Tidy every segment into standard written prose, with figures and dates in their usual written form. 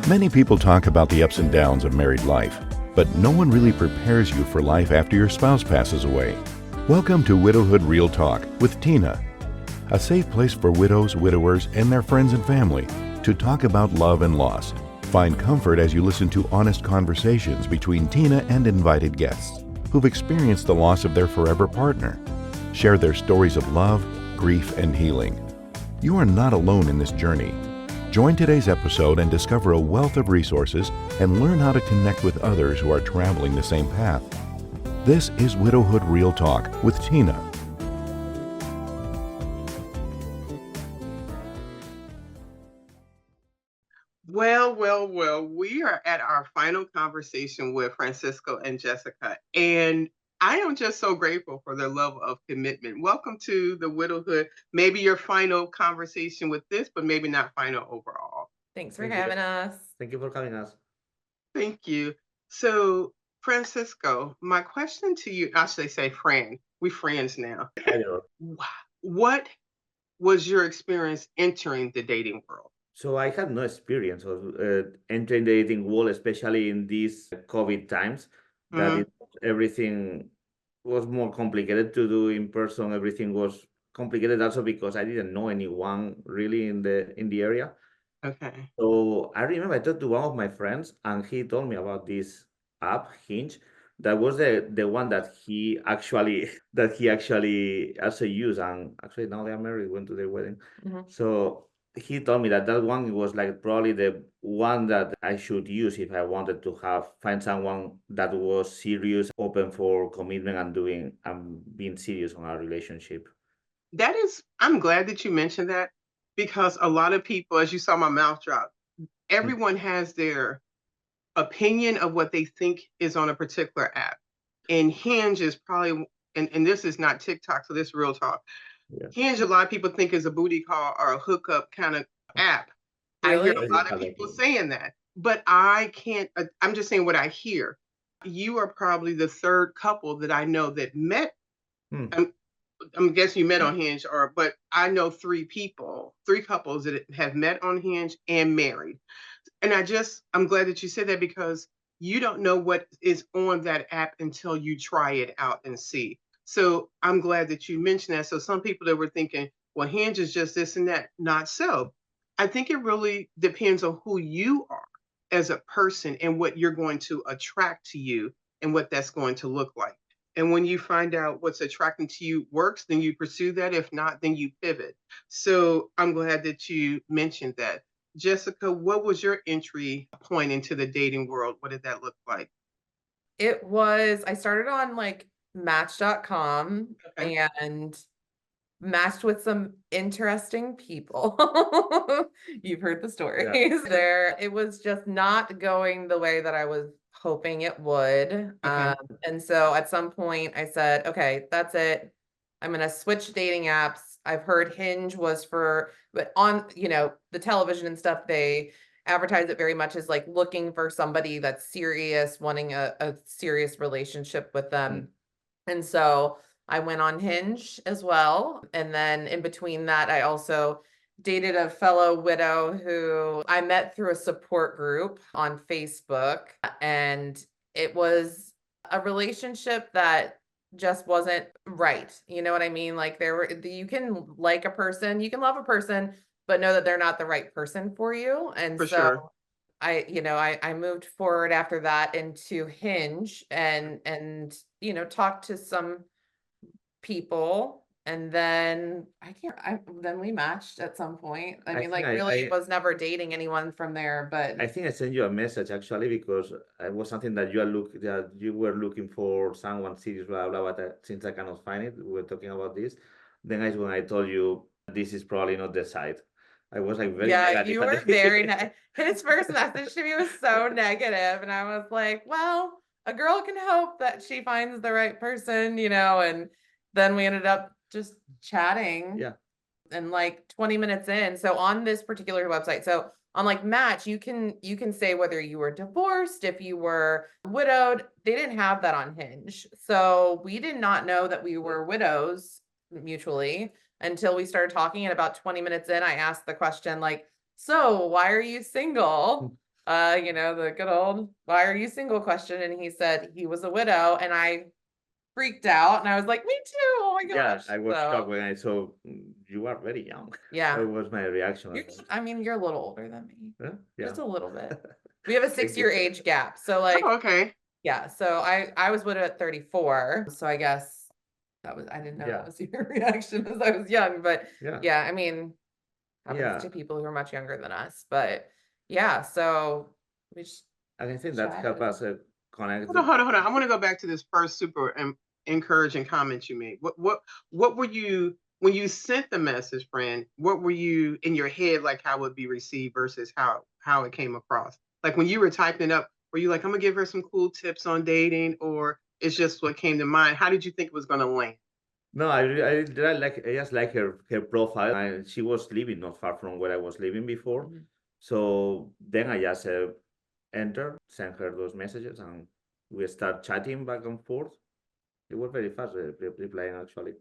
Many people talk about the ups and downs of married life, but no one really prepares you for life after your spouse passes away. Welcome to Widowhood Real Talk with Tina, a safe place for widows, widowers, and their friends and family to talk about love and loss. Find comfort as you listen to honest conversations between Tina and invited guests who've experienced the loss of their forever partner. Share their stories of love, grief, and healing. You are not alone in this journey. Join today's episode and discover a wealth of resources and learn how to connect with others who are traveling the same path. This is Widowhood Real Talk with Tina. Well, we are at our final conversation with Francisco and Jessica, and I am just so grateful for their level of commitment. Welcome to the Widowhood. Maybe your final conversation with this, but maybe not final overall. Thanks for Thank you. having us. Thank you for having us. Thank you. So, Francisco, my question to you, I should say, friend, we friends now. I know. What was your experience entering the dating world? So I had no experience of entering the dating world, especially in these COVID times, that Mhm. everything was more complicated to do in person. Everything was complicated also because I didn't know anyone really in the area. Okay. So I remember I talked to one of my friends and he told me about this app, Hinge. That was the one that he actually also used, and actually now they are married, went to their wedding. Mhm. So he told me that one was like probably the one that I should use if I wanted to find someone that was serious, open for commitment and being serious on our relationship. I'm glad that you mentioned that because a lot of people, as you saw my mouth drop, Mm. everyone has their opinion of what they think is on a particular app. And Hinge is probably, and this is not TikTok, so this is real talk. Yeah. Hinge, a lot of people think is a booty call or a hookup kind of app. I hear Really? a lot of people saying that, but I can't, I'm just saying what I hear. You are probably the third couple that I know that met. Hmm. I'm guessing you met on Hinge, but I know three couples that have met on Hinge and married. And I'm glad that you said that because you don't know what is on that app until you try it out and see. So I'm glad that you mentioned that. So some people that were thinking, well, Hinge is just this and that, not so. I think it really depends on who you are as a person and what you're going to attract to you and what that's going to look like. And when you find out what's attracting to you works, then you pursue that. If not, then you pivot. So I'm glad that you mentioned that. Jessica, what was your entry point into the dating world? What did that look like? I started on like match.com Okay. and matched with some interesting people. You've heard the stories there. It was just not going the way that I was hoping it would. Okay. And so at some point I said, okay, that's it. I'm going to switch dating apps. I've heard Hinge was but on, the television and stuff, they advertise it very much as like looking for somebody that's serious, wanting a serious relationship with them. And so I went on Hinge as well. And then in between that, I also dated a fellow widow who I met through a support group on Facebook. And it was a relationship that just wasn't right. You know what I mean? Like you can like a person, you can love a person, but know that they're not the right person for you. And For so sure. I moved forward after that into Hinge and talked to some people, and then then we matched at some point. I I mean, think like really was never dating anyone from there, but I think I sent you a message actually because it was something that you were looking for someone serious, blah blah. But since I cannot find it, we were talking about this. Then is when I told you this is probably not the site. I was like very yeah, negative you at were very his first message to me was so negative, and I was like, well, a girl can hope that she finds the right person, and then we ended up just chatting. Yeah. And like 20 minutes in. So on this particular website, so on like Match, you can say whether you were divorced, if you were widowed. They didn't have that on Hinge. So we did not know that we were widows mutually until we started talking. And about 20 minutes in, I asked the question like, so why are you single? the good old, why are you single question? And he said he was a widow, and I freaked out, and I was like, me too. Oh my Yeah, gosh. I was shocked So when I saw you are very young. yeah, That was my reaction. you're, I mean, you're a little older than me, Huh? Yeah. just a little bit. We have a Thank 6-year you. age gap. So like, Oh, okay. yeah. So I was widowed at 34. So I guess I didn't know Yeah. that was your reaction as I was young, but Yeah. yeah, I mean, happens Yeah. to people who are much younger than us, but yeah, so we just And I think that helped chatted. us connect. Hold on. I want to go back to this first super encouraging comment you made. What were you when you sent the message, friend? What were you in your head like? How it would be received versus how it came across? Like when you were typing it up, were you like, I'm gonna give her some cool tips on dating, or it's just what came to mind? How did you think it was gonna land? No, I just like her profile. She was living not far from where I was living before. Mhm. So then I just enter, send her those messages, and we start chatting back and forth. It was very fast replying actually,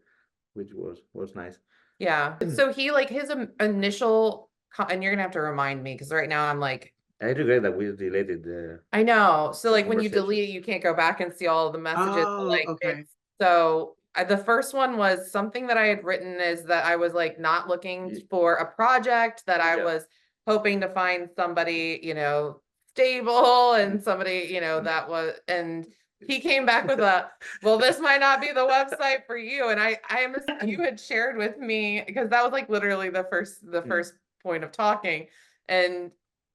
which was nice. Yeah. So he like his initial, and you're gonna have to remind me because right now I'm like, I regret that we deleted the I know. So like when you conversation. delete it, you can't go back and see all of the messages. But, Oh, like okay. it's so the first one was something that I had written is that I was like not looking Ye- for a project, that I Yeah. was hoping to find somebody, stable and Mm. somebody, that was, and he came back with a, well, this might not be the website for you. And I am, you had shared with me, because that was like literally the first point of talking. And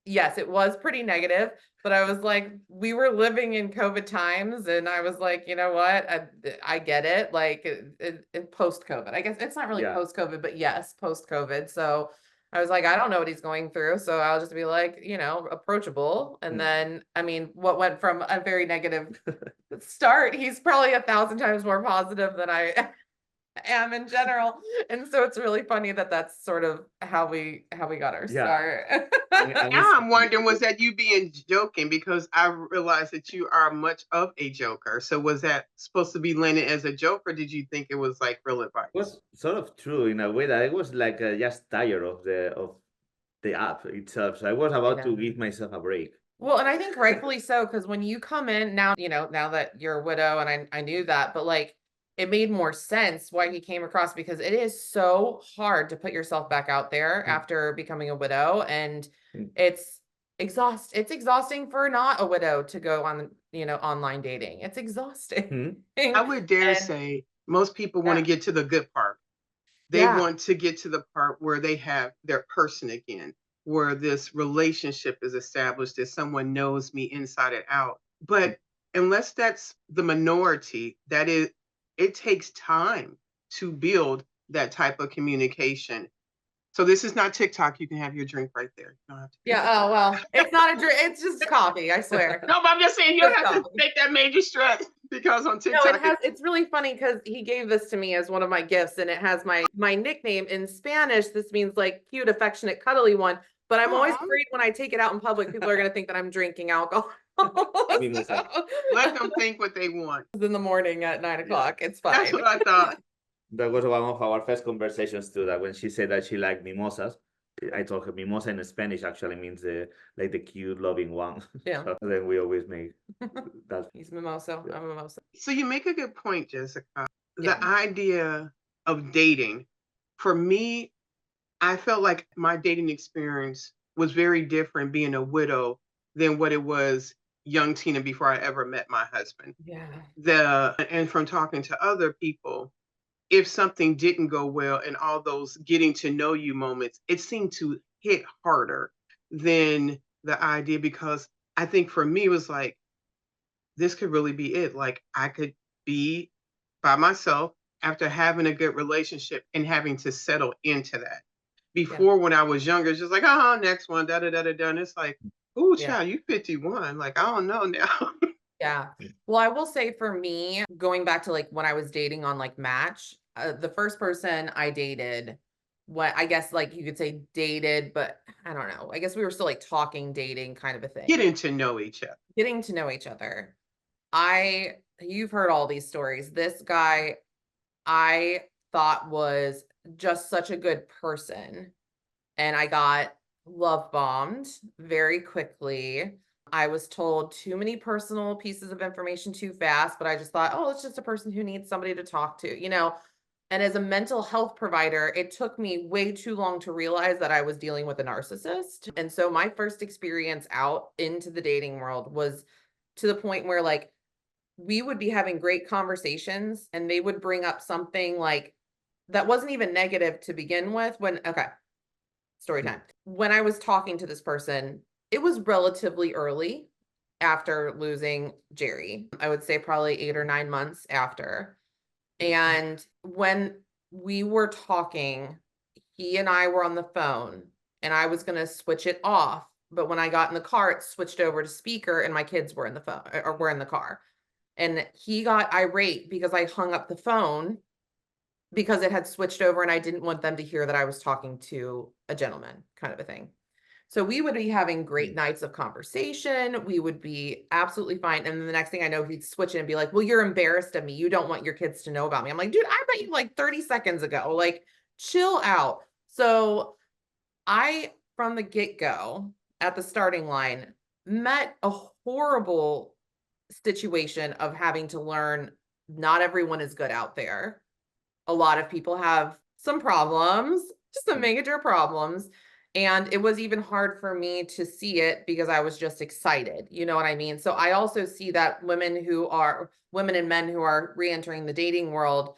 yes, it was pretty negative, but I was like, we were living in COVID times, and I was like, you know what? I get it. Like post-COVID, I guess it's not really Yeah. post-COVID, but yes, post-COVID. So I was like, I don't know what he's going through. So I'll just be like, approachable. And Mm. then, I mean, what went from a very negative start, he's probably 1,000 times more positive than I am in general. And so it's really funny that that's sort of how we got our Yeah. start. And Now I'm wondering, was that you being joking? Because I realized that you are much of a joker. So was that supposed to be landed as a joke, or did you think it was like real advice? was sort of true in a way that I was like just tired of the app itself. So I was about to give myself a break. Well, and I think rightfully so, because when you come in now, now that you're a widow, and I knew that, but like it made more sense why he came across, because it is so hard to put yourself back out there Mm. after becoming a widow. And Mm. it's exhausting for not a widow to go on, online dating. It's exhausting. I would dare And say most people want to yeah, get to the good part. They yeah, want to get to the part where they have their person again, where this relationship is established, that someone knows me inside and out. But unless that's the minority, it takes time to build that type of communication. So this is not TikTok. You can have your drink right there. You don't have to- yeah. Oh, well, it's not a drink. It's just coffee. I swear. No, but I'm just saying you don't Just have to coffee. make that major stretch, because on No, TikTok, it's really funny because he gave this to me as one of my gifts, and it has my nickname in Spanish. This means like cute, affectionate, cuddly one. But I'm always Aw. afraid when I take it out in public, people are gonna think that I'm drinking alcohol. Mimosa. let them think what they want. In the morning at 9 Yeah. o'clock. It's That's fine. what I thought. That was one of our first conversations too. That when she said that she liked mimosas, I told her mimosa in Spanish actually means like the cute, loving one. Yeah. So then we always make that. He's mimosa. I'm mimosa. So you make a good point, Jessica. Yeah. The idea of dating, for me, I felt like my dating experience was very different being a widow than what it was young Tina before I ever met my husband. Yeah. And from talking to other people, if something didn't go well and all those getting to know you moments, it seemed to hit harder than the idea, because I think for me it was like, this could really be it. Like I could be by myself after having a good relationship and having to settle into that. Before, when I was younger, it's just like, oh, next one, da da da da da. And it's like, oh, Yeah. child, you 51. Like, I don't know now. Yeah. Well, I will say for me, going back to like when I was dating on like Match, the first person I dated, what I guess like you could say dated, but I don't know. I guess we were still like talking, dating kind of a thing. Getting to know each other. Getting to know each other. You've heard all these stories. This guy I thought was just such a good person. And I got love bombed very quickly. I was told too many personal pieces of information too fast, but I just thought, oh, it's just a person who needs somebody to talk to, you know? And as a mental health provider, it took me way too long to realize that I was dealing with a narcissist. And so my first experience out into the dating world was to the point where like we would be having great conversations and they would bring up something like that wasn't even negative to begin with when okay, story time. When I was talking to this person, it was relatively early after losing Jerry. I would say probably 8 or 9 months after. And when we were talking, he and I were on the phone and I was going to switch it off. But when I got in the car, it switched over to speaker and my kids were in the phone or were in the car. And he got irate because I hung up the phone because it had switched over and I didn't want them to hear that I was talking to a gentleman, kind of a thing. So we would be having great nights of conversation. We would be absolutely fine. And then the next thing I know, he'd switch it and be like, well, you're embarrassed of me. You don't want your kids to know about me. I'm like, dude, I met you like 30 seconds ago. Like, chill out. So I, from the get-go, at the starting line, met a horrible situation of having to learn not everyone is good out there. A lot of people have some problems, just some major problems. And it was even hard for me to see it because I was just excited. You know what I mean? So I also see that women and men who are re-entering the dating world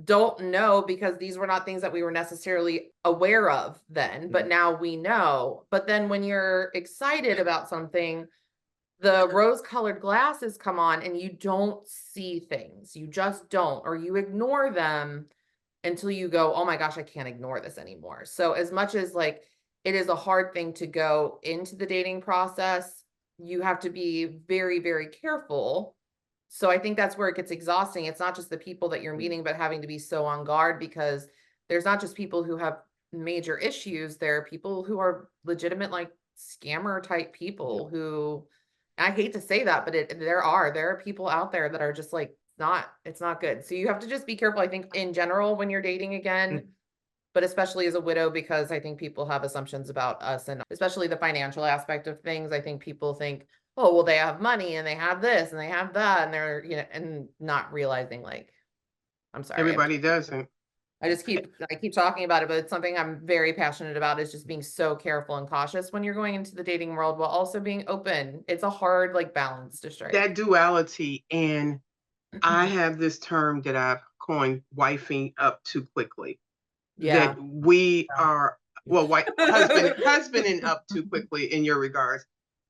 don't know because these were not things that we were necessarily aware of then, but now we know. But then when you're excited about something, the rose-colored glasses come on and you don't see things. You just don't, or you ignore them until you go, oh my gosh, I can't ignore this anymore. So as much as like it is a hard thing to go into the dating process, you have to be very, very careful. So I think that's where it gets exhausting. It's not just the people that you're meeting, but having to be so on guard because there's not just people who have major issues. There are people who are legitimate, like scammer type people who, I hate to say that, but there are people out there that are just like, it's not good. So you have to just be careful, I think, in general when you're dating again, but especially as a widow, because I think people have assumptions about us and especially the financial aspect of things. I think people think, oh, well, they have money and they have this and they have that, and they're, you know, and not realizing like, I'm sorry. Everybody doesn't. I keep talking about it, but it's something I'm very passionate about is just being so careful and cautious when you're going into the dating world while also being open. It's a hard like balance to strike. That duality, and I have this term that I've coined, wifing up too quickly. Yeah. That we are, well, husband and up too quickly in your regards.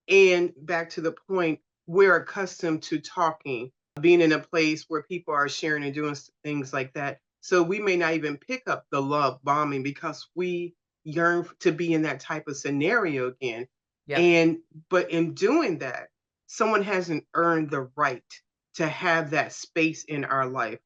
And back to the point, we're accustomed to talking, being in a place where people are sharing and doing things like that. So we may not even pick up the love bombing because we yearn to be in that type of scenario again. Yeah. But in doing that, someone hasn't earned the right to have that space in our life.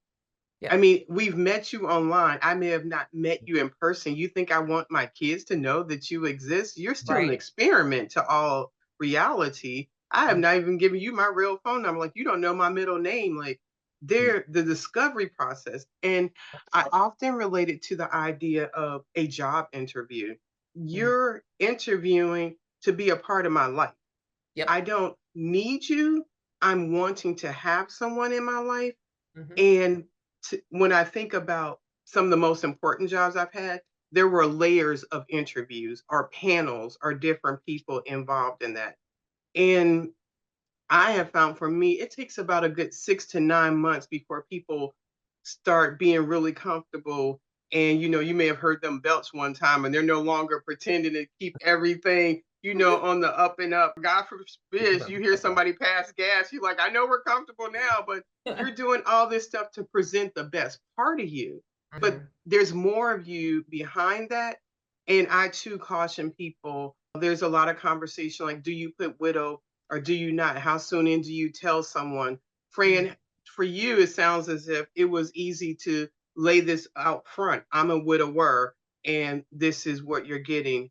Yeah. I mean, we've met you online. I may have not met you in person. You think I want my kids to know that you exist? You're still an Right. experiment to all reality. I have not even given you my real phone number. Like, you don't know my middle name. Like, they're the discovery process. And I often relate it to the idea of a job interview. You're interviewing to be a part of my life. Yep. I don't need you. I'm wanting to have someone in my life. Mhm. And when I think about some of the most important jobs I've had, there were layers of interviews or panels or different people involved in that. And I have found for me, it takes about a good 6 to 9 months before people start being really comfortable. And you may have heard them belch one time and they're no longer pretending to keep everything, on the up and up. God forbid you hear somebody pass gas. You're like, I know we're comfortable now, but you're doing all this stuff to present the best part of you. But Mhm. there's more of you behind that. And I too caution people. There's a lot of conversation like, do you put widow or do you not? How soon in do you tell someone? Fran, for you, it sounds as if it was easy to lay this out front. I'm a widower and this is what you're getting.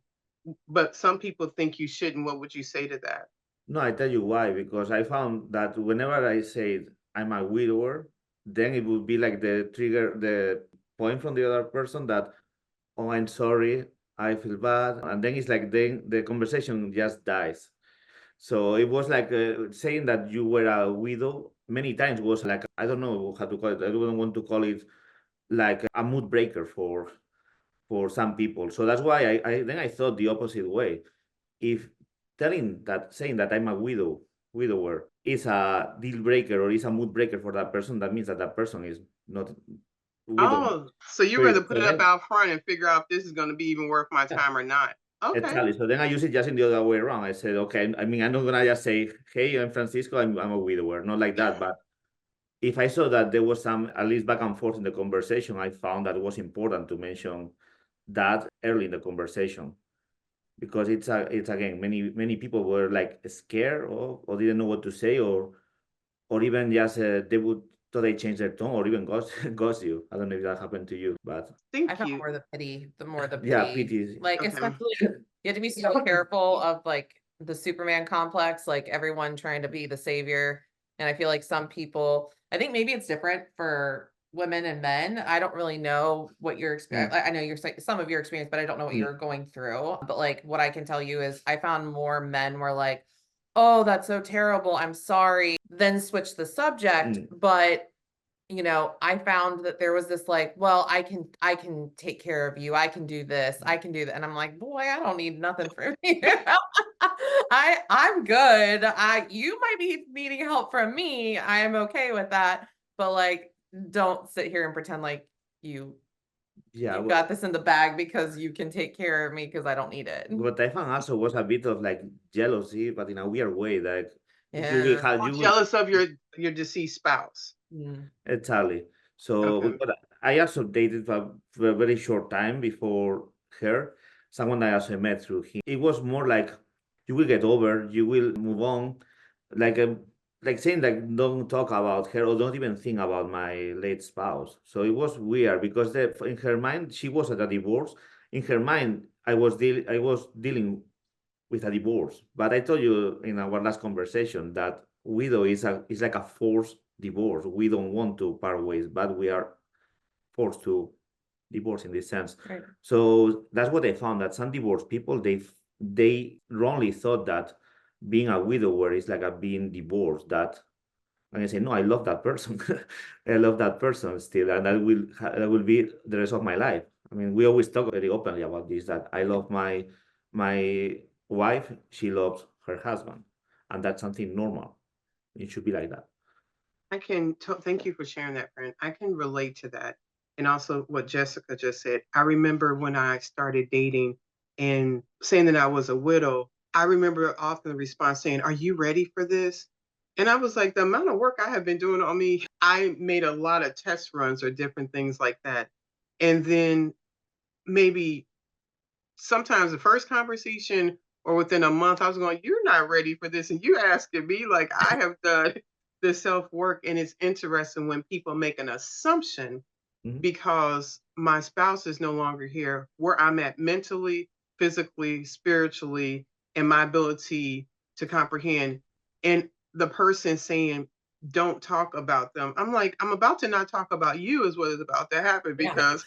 But some people think you shouldn't. What would you say to that? No, I tell you why, because I found that whenever I said I'm a widower, then it would be like the trigger, the point from the other person that, oh, I'm sorry, I feel bad. And then it's like, then the conversation just dies. So it was like saying that you were a widow many times was like, I don't know how to call it. I don't want to call it like a mood breaker for some people. So that's why I thought the opposite way. If saying that I'm a widower is a deal breaker or is a mood breaker for that person, that means that that person is not widow. Oh, so you rather put it up out front and figure out if this is going to be even worth my time or not. Okay. Exactly. So then I use it just in the other way around. I said, okay, I mean, I'm not gonna just say, hey, I'm Francisco, I'm a widower, not like that. But if I saw that there was some at least back and forth in the conversation, I found that it was important to mention that early in the conversation, because it's again, many people were like scared or didn't know what to say, or even just they would thought they changed their tone or even ghost you. I don't know if that happened to you, but Thank I found you. more the pity, yeah, pity. like Okay. especially you have to be so careful of like the Superman complex, like everyone trying to be the savior. And I feel like some people, I think maybe it's different for women and men. I don't really know what your experience, I know you're saying some of your experience, but I don't know what you're going through. But like what I can tell you is I found more men were like, oh, that's so terrible, I'm sorry, then switch the subject. But you know, I found that there was this like, well, I can take care of you. I can do this. I can do that. And I'm like, boy, I don't need nothing from you. I'm good. You might be needing help from me. I am okay with that. But like, don't sit here and pretend like you've got this in the bag because you can take care of me because I don't need it. What I found also was a bit of like jealousy, but in a weird way. Like Jealous of your deceased spouse. Exactly. So I also dated for a very short time before her, someone I also met through him. It was more like you will get over, you will move on, like saying like don't talk about her or don't even think about my late spouse. So it was weird because in her mind she was at a divorce. In her mind, I was dealing with a divorce. But I told you in our last conversation that widow is like a forced divorce. We don't want to part ways, but we are forced to divorce in this sense. Right. So that's what I found, that some divorced people they wrongly thought that being a widower is like a being divorced. That and I say, no, I love that person. I love that person still, and that will be the rest of my life. I mean, we always talk very openly about this, that I love my wife, she loves her husband, and that's something normal. It should be like that. Thank you for sharing that, friend. I can relate to that. And also what Jessica just said. I remember when I started dating and saying that I was a widow, I remember often the response saying, are you ready for this? And I was like, the amount of work I have been doing on me, I made a lot of test runs or different things like that. And then maybe sometimes the first conversation or within a month, I was going, you're not ready for this. And you asking me like I have done the self-work. And it's interesting when people make an assumption because my spouse is no longer here, where I'm at mentally, physically, spiritually, and my ability to comprehend. And the person saying, don't talk about them. I'm like, I'm about to not talk about you is what is about to happen because,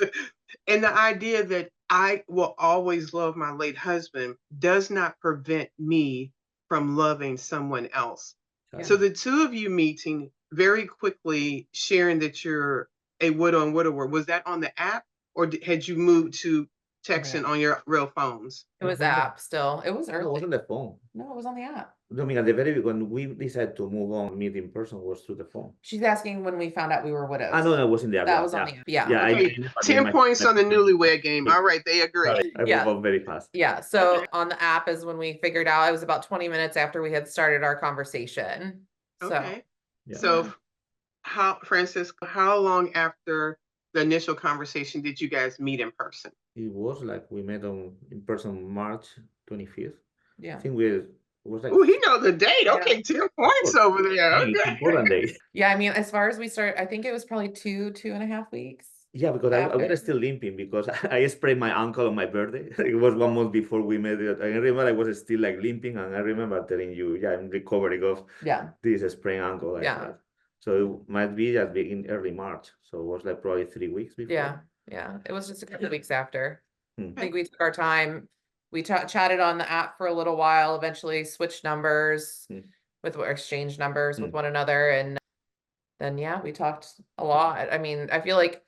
and the idea that I will always love my late husband does not prevent me from loving someone else. So the two of you meeting very quickly, sharing that you're a widow and widower, was that on the app or had you moved to texting on your real phones? It was app still. It was It early. wasn't the phone. No, it was on the app. No, I mean, at the very when we decided to move on, meet in person was through the phone. She's asking when we found out we were widows. I know that was in the app. That was on the app. Yeah. Okay. 10 points on the newlywed game. All right, they agree. I move on very fast. Yeah. So on the app is when we figured out, it was about 20 minutes after we had started our conversation. Okay. So Francisco, how long after the initial conversation did you guys meet in person? It was like we met in person March 25th. Yeah. I think it was like. Oh, he knows the date. Okay, 10 points over there. Okay. Important day. Yeah, I mean, as far as we started, I think it was probably 2.5 weeks. Yeah, because I was still limping because I sprained my ankle on my birthday. It was 1 month before we met. I remember I was still like limping, and I remember telling you, I'm recovering of this sprained ankle I had. So it might be just in early March. So it was like probably 3 weeks before. Yeah. It was just a couple of weeks after. I think we took our time. We chatted on the app for a little while, eventually switched numbers exchanged numbers with one another. And then, yeah, we talked a lot. I mean, I feel like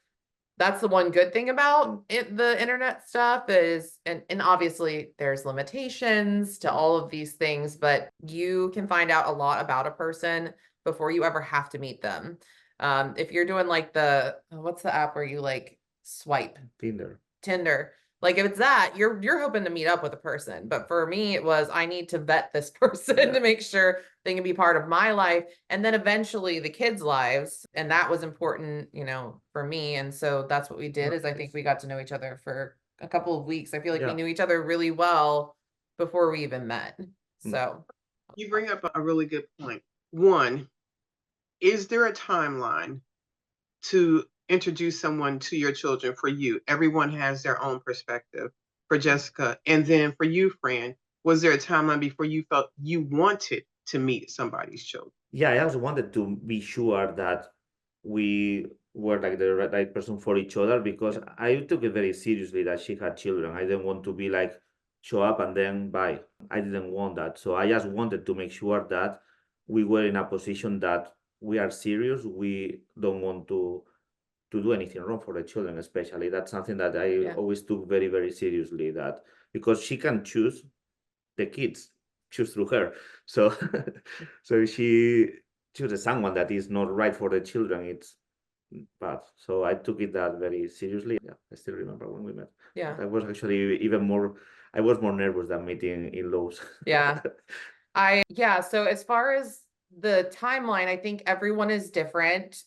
that's the one good thing about the internet stuff is, and obviously there's limitations to all of these things, but you can find out a lot about a person before you ever have to meet them. If you're doing like what's the app where you like swipe? Tinder. Like if it's that, you're hoping to meet up with a person. But for me, it was I need to vet this person to make sure they can be part of my life. And then eventually the kids' lives. And that was important, for me. And so that's what we did is I think we got to know each other for a couple of weeks. I feel like we knew each other really well before we even met. So you bring up a really good point. One, is there a timeline to introduce someone to your children for you? Everyone has their own perspective. For Jessica, and then for you, Fran, was there a timeline before you felt you wanted to meet somebody's children? Yeah, I also wanted to be sure that we were like the right person for each other because I took it very seriously that she had children. I didn't want to be like show up and then bye. I didn't want that. So I just wanted to make sure that we were in a position that we are serious. We don't want to do anything wrong for the children, especially. That's something that I always took very, very seriously, that because she can choose, the kids choose through her. So so if she chooses someone that is not right for the children, it's bad. So I took it that very seriously. Yeah, I still remember when we met. yeah. I was actually I was more nervous than meeting in-laws. Yeah. So as far as the timeline, I think everyone is different.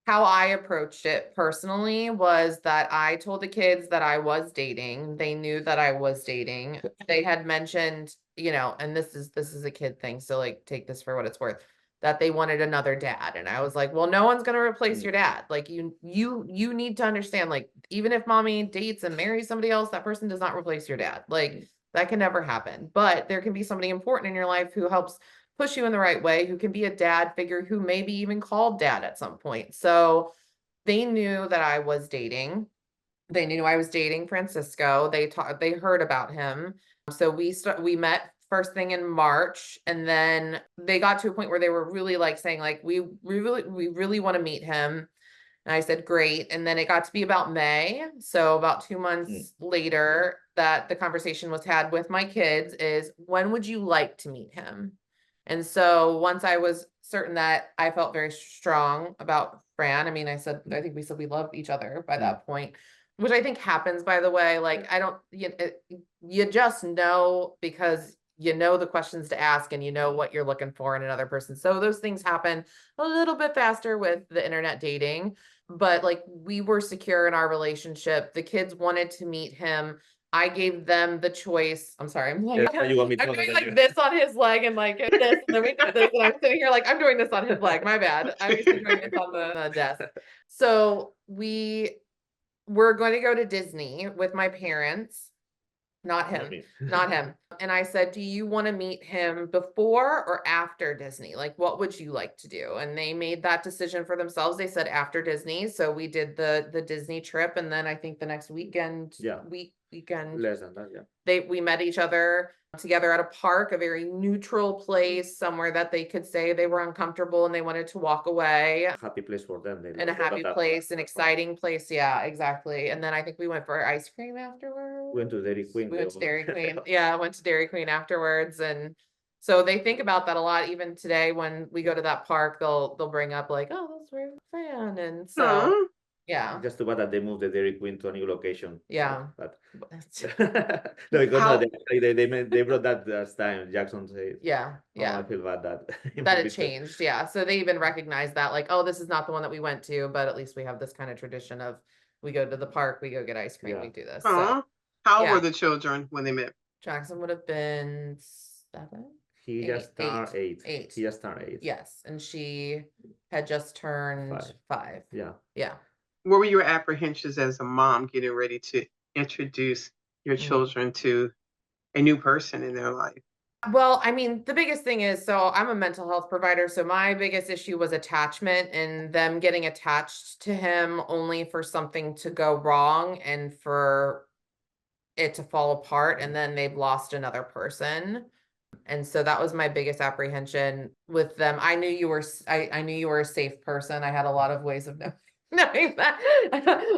How I approached it personally was that I told the kids that I was dating. They knew that I was dating. They had mentioned, and this is a kid thing, so like take this for what it's worth, that they wanted another dad. And I was like, well, no one's gonna replace your dad. Like you need to understand, like, even if mommy dates and marries somebody else, that person does not replace your dad. Like that can never happen. But there can be somebody important in your life who helps push you in the right way, who can be a dad figure, who maybe even called dad at some point. So they knew that I was dating. They knew I was dating Francisco. They heard about him. So we met first thing in March, and then they got to a point where they were really like saying like we really want to meet him. And I said, great. And then it got to be about May. So about 2 months later that the conversation was had with my kids is, when would you like to meet him? And so once I was certain that I felt very strong about Fran, I mean, I think we said we love each other by that point, which I think happens, by the way. Like, you just know because you know the questions to ask and you know what you're looking for in another person. So those things happen a little bit faster with the internet dating, but like we were secure in our relationship. The kids wanted to meet him. I gave them the choice. I'm sorry. I'm like, You want me I'm doing like this on his leg and like this, and then we did this, and I'm sitting here like I'm doing this on his leg. My bad. I was doing this on the desk. So we were going to go to Disney with my parents. Not him. Not him. And I said, do you want to meet him before or after Disney? Like, what would you like to do? And they made that decision for themselves. They said after Disney. So we did the Disney trip. And then I think the next weekend, weekend, Less than that, we met each other together at a park, a very neutral place, somewhere that they could say they were uncomfortable and they wanted to walk away. Happy place for them. And a happy place, an exciting place. Yeah, exactly. And then I think we went for ice cream afterwards. Went to Dairy Queen. We went to Dairy Queen. Yeah, I went to Dairy Queen afterwards. And so they think about that a lot. Even today, when we go to that park, they'll bring up like, oh, that's where we're Fran. And so yeah. Just too bad that they moved the Dairy Queen to a new location. Yeah. But no, because they brought that last time. Jackson said. Yeah. I feel bad that it changed. Yeah. So they even recognize that, like, oh, this is not the one that we went to, but at least we have this kind of tradition of we go to the park, we go get ice cream, we do this. So, how old were the children when they met? Jackson would have been 7. He just turned 8. He just turned 8. Yes. And she had just turned 5. Yeah. Yeah. What were your apprehensions as a mom getting ready to introduce your children to a new person in their life? Well, I mean, the biggest thing is, so I'm a mental health provider. So my biggest issue was attachment and them getting attached to him only for something to go wrong and for it to fall apart. And then they've lost another person. And so that was my biggest apprehension with them. I knew you were, I knew you were a safe person. I had a lot of ways of knowing that.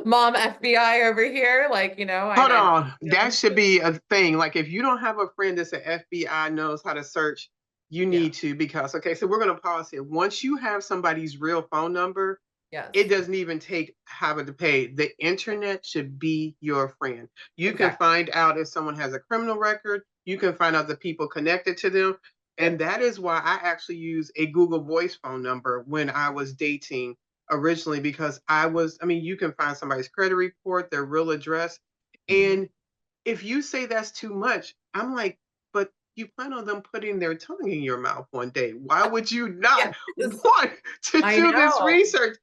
Mom FBI over here, like, Hold on. That should be a thing. Like if you don't have a friend that's an FBI knows how to search, you need to, because okay, so we're gonna pause here. Once you have somebody's real phone number, Yes. it doesn't even take having to pay. The internet should be your friend. You can find out if someone has a criminal record. You can find out the people connected to them. And that is why I actually use a Google Voice phone number when I was dating originally, because you can find somebody's credit report, their real address. And if you say that's too much, I'm like, but you plan on them putting their tongue in your mouth one day. Why would you not want to do this research?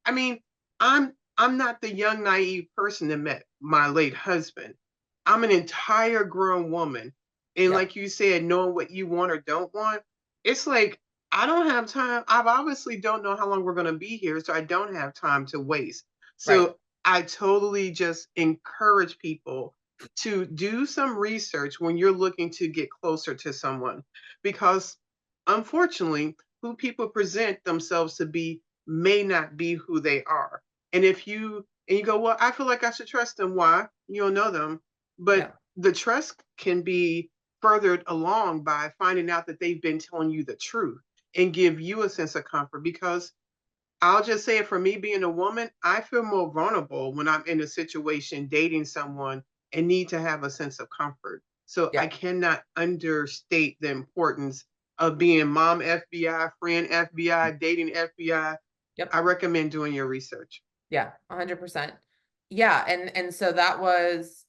I mean, I'm not the young, naive person that met my late husband. I'm an entire grown woman. And like you said, knowing what you want or don't want, it's like I don't have time. I obviously don't know how long we're going to be here, so I don't have time to waste. So I totally just encourage people to do some research when you're looking to get closer to someone, because unfortunately, who people present themselves to be may not be who they are. And if you go, well, I feel like I should trust them. Why? You don't know them. But the trust can be furthered along by finding out that they've been telling you the truth and give you a sense of comfort. Because I'll just say it, for me being a woman, I feel more vulnerable when I'm in a situation dating someone and need to have a sense of comfort. So I cannot understate the importance of being mom FBI, friend FBI, dating FBI. I recommend doing your research. Yeah, 100%. Yeah, and so that was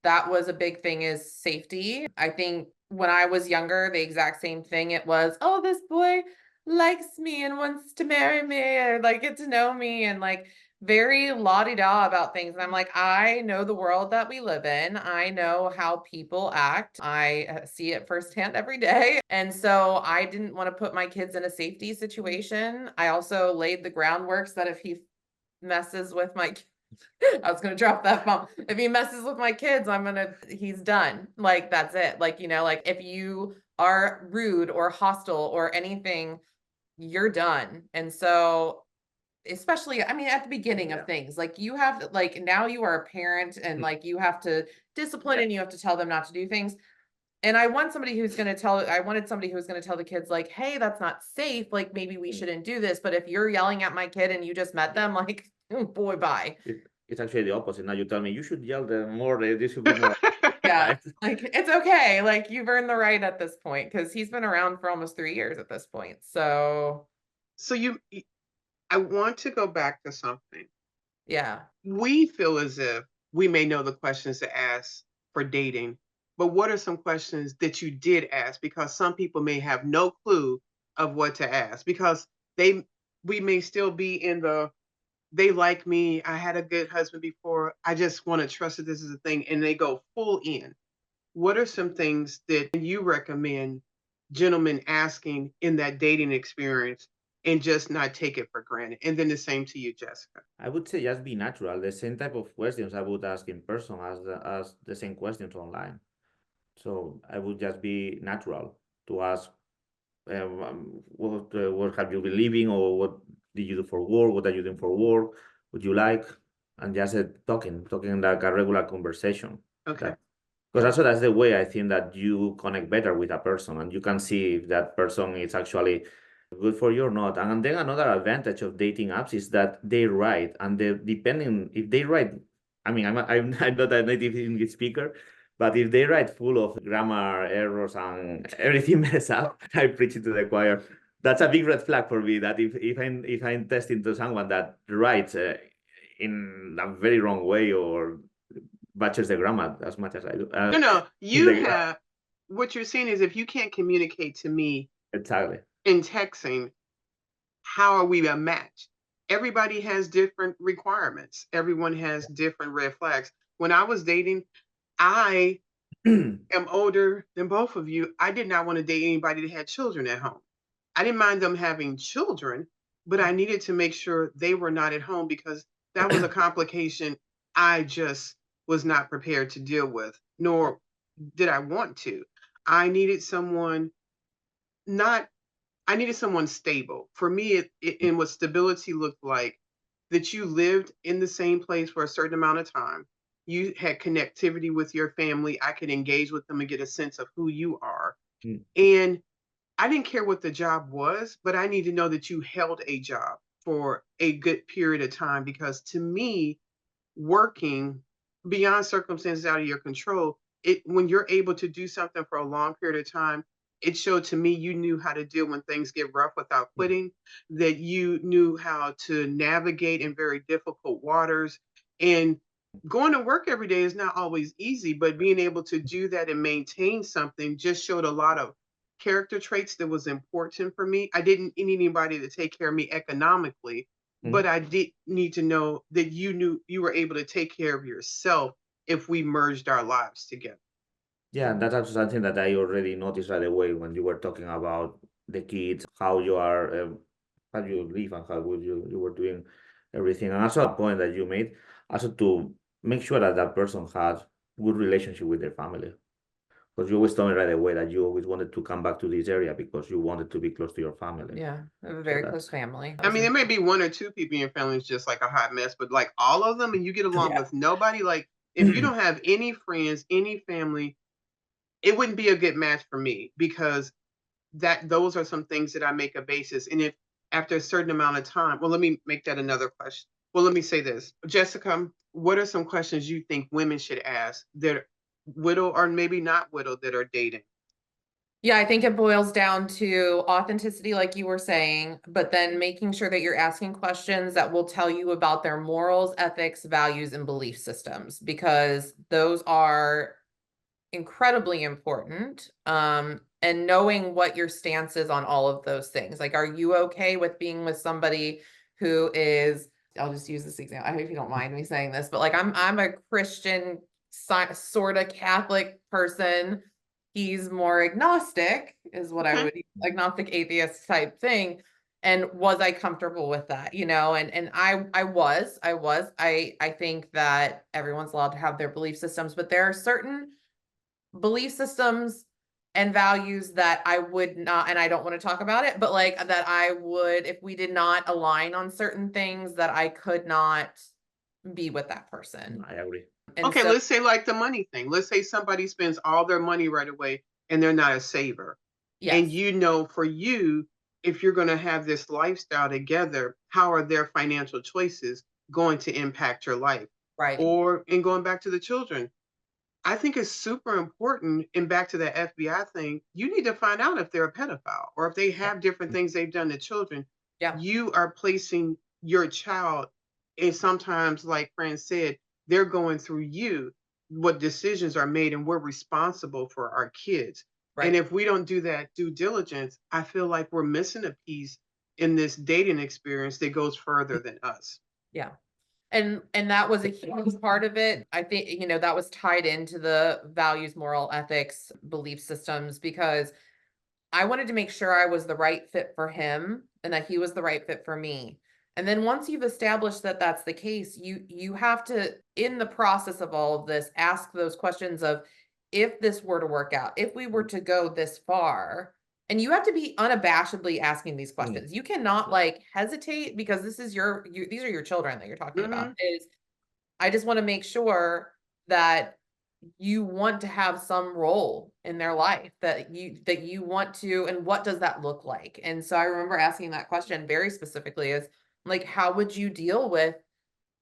a big thing, is safety. I think when I was younger, the exact same thing. It was, oh, this boy likes me and wants to marry me or like get to know me, and like very la-di-da about things. And I'm like, I know the world that we live in. I know how people act. I see it firsthand every day. And so I didn't want to put my kids in a safety situation. I also laid the groundwork so that if he messes with my I was gonna drop that bomb. If he messes with my kids, he's done. Like, that's it. Like, like if you are rude or hostile or anything, you're done. And so, especially, I mean, at the beginning of things, like you have to, like, now you are a parent and like you have to discipline and you have to tell them not to do things. And I wanted somebody who's going to tell the kids, like, hey, that's not safe. Like, maybe we shouldn't do this. But if you're yelling at my kid and you just met them, like, oh, boy, bye. It's actually the opposite. Now you tell me you should yell them more. This should be more. Yeah, like it's okay. Like you've earned the right at this point, because he's been around for almost 3 years at this point. So I want to go back to something. yeah. We feel as if we may know the questions to ask for dating, but what are some questions that you did ask? Because some people may have no clue of what to ask, because we may still be in the, they like me, I had a good husband before, I just want to trust that this is a thing, and they go full in. What are some things that you recommend gentlemen asking in that dating experience and just not take it for granted? And then the same to you, Jessica. I would say just be natural. The same type of questions I would ask in person as the same questions online. So I would just be natural to ask, what have you been living, or what did you do for work? What are you doing for work? Would you like? And just talking like a regular conversation. Okay. Because also that's the way I think that you connect better with a person, and you can see if that person is actually good for you or not. And then another advantage of dating apps is that they write, and depending if they write, I mean, I'm not a native English speaker, but if they write full of grammar errors and everything mess up, I preach it to the choir. That's a big red flag for me. That if I'm testing to someone that writes in a very wrong way or butchers the grammar as much as I do. No, you have, what you're saying is if you can't communicate to me exactly in texting, how are we a match? Everybody has different requirements. Everyone has different red flags. When I was dating, I am older than both of you, I did not want to date anybody that had children at home. I didn't mind them having children, but I needed to make sure they were not at home because that was a complication I just was not prepared to deal with, nor did I want to. I needed someone not I needed someone stable. For me, and what stability looked like, that you lived in the same place for a certain amount of time. You had connectivity with your family. I could engage with them and get a sense of who you are. Mm. And I didn't care what the job was, but I need to know that you held a job for a good period of time because to me, working beyond circumstances out of your control, it when you're able to do something for a long period of time, it showed to me you knew how to deal when things get rough without quitting, that you knew how to navigate in very difficult waters. And going to work every day is not always easy, but being able to do that and maintain something just showed a lot of character traits that was important for me. I didn't need anybody to take care of me economically, but I did need to know that you knew you were able to take care of yourself if we merged our lives together. Yeah, and that's also something that I already noticed right away when you were talking about the kids, how you are, how you live, and how would you were doing everything, and also a point that you made, also to make sure that that person has good relationship with their family. Because you always told me right away that you always wanted to come back to this area because you wanted to be close to your family. Yeah, I have a So very that's close family. I mean, there may be one or two people in your family that's just like a hot mess, but like all of them and you get along Yeah. with nobody, like if you don't have any friends, any family, it wouldn't be a good match for me because those are some things that I make a basis. And if after a certain amount of time, well, let me make that another question. Well, let me say this. Jessica, what are some questions you think women should ask that are widow or maybe not widow that are dating? Yeah, I think it boils down to authenticity, like you were saying, but then making sure that you're asking questions that will tell you about their morals, ethics, values, and belief systems, because those are incredibly important. And knowing what your stance is on all of those things. Like, are you okay with being with somebody who is, I'll just use this example. I hope you don't mind me saying this, but like I'm a Christian, sort of Catholic person. He's more agnostic, is what I would, agnostic atheist type thing. And was I comfortable with that? You know, and I think that everyone's allowed to have their belief systems, but there are certain belief systems and values that I would not, and I don't want to talk about it, but like that I would, if we did not align on certain things, that I could not be with that person. I agree. And Okay, so, let's say like the money thing. Let's say somebody spends all their money right away and they're not a saver. And yes, you know, for you, if you're going to have this lifestyle together, how are their financial choices going to impact your life? right. Or, and going back to the children, I think it's super important. And back to that FBI thing, you need to find out if they're a pedophile or if they have different things they've done to children. Yeah. You are placing your child, and sometimes, like Fran said, they're going through you, what decisions are made, and we're responsible for our kids. Right. And if we don't do that due diligence, I feel like we're missing a piece in this dating experience that goes further than us. Yeah. And that was a huge part of it. I think, you know, that was tied into the values, moral ethics, belief systems, because I wanted to make sure I was the right fit for him and that he was the right fit for me. And then once you've established that that's the case, you have to, in the process of all of this, ask those questions of, if this were to work out, if we were to go this far, and you have to be unabashedly asking these questions. You cannot like hesitate, because this is these are your children that you're talking about. Is I just want to make sure that you want to have some role in their life, that you want to, and what does that look like? And so I remember asking that question very specifically, is like, how would you deal with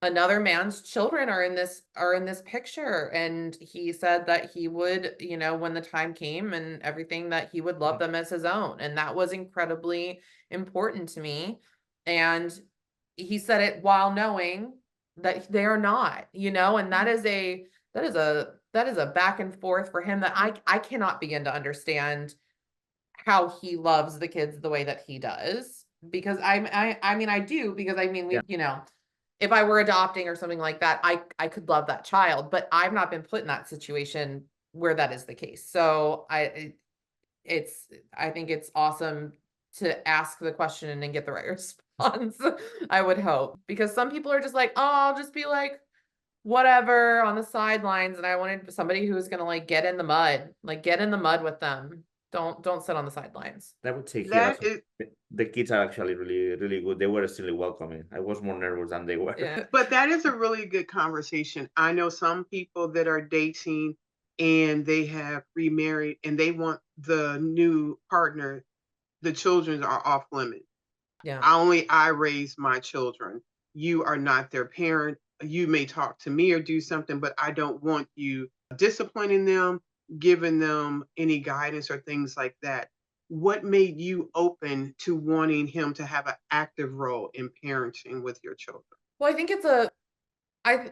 another man's children are in this picture? And he said that he would, you know, when the time came and everything, that he would love them as his own. And that was incredibly important to me. And he said it while knowing that they are not, you know, and that is a back and forth for him that I cannot begin to understand how he loves the kids the way that he does, because I mean, I do, because I mean, we, you know, if I were adopting or something like that, I could love that child, but I've not been put in that situation where that is the case. So I think it's awesome to ask the question and get the right response. I would hope, because some people are just like, oh, I'll just be like whatever on the sidelines, and I wanted somebody who's gonna like get in the mud with them. Don't sit on the sidelines. I would say here That also, is, the kids are actually really, really good. They were extremely welcoming. I was more nervous than they were. Yeah. but that is a really good conversation. I know some people that are dating and they have remarried and they want the new partner, the children are off limit. Yeah. I raise my children. You are not their parent. You may talk to me or do something, but I don't want you disciplining them, giving them any guidance or things like that. What made you open to wanting him to have an active role in parenting with your children? Well, I think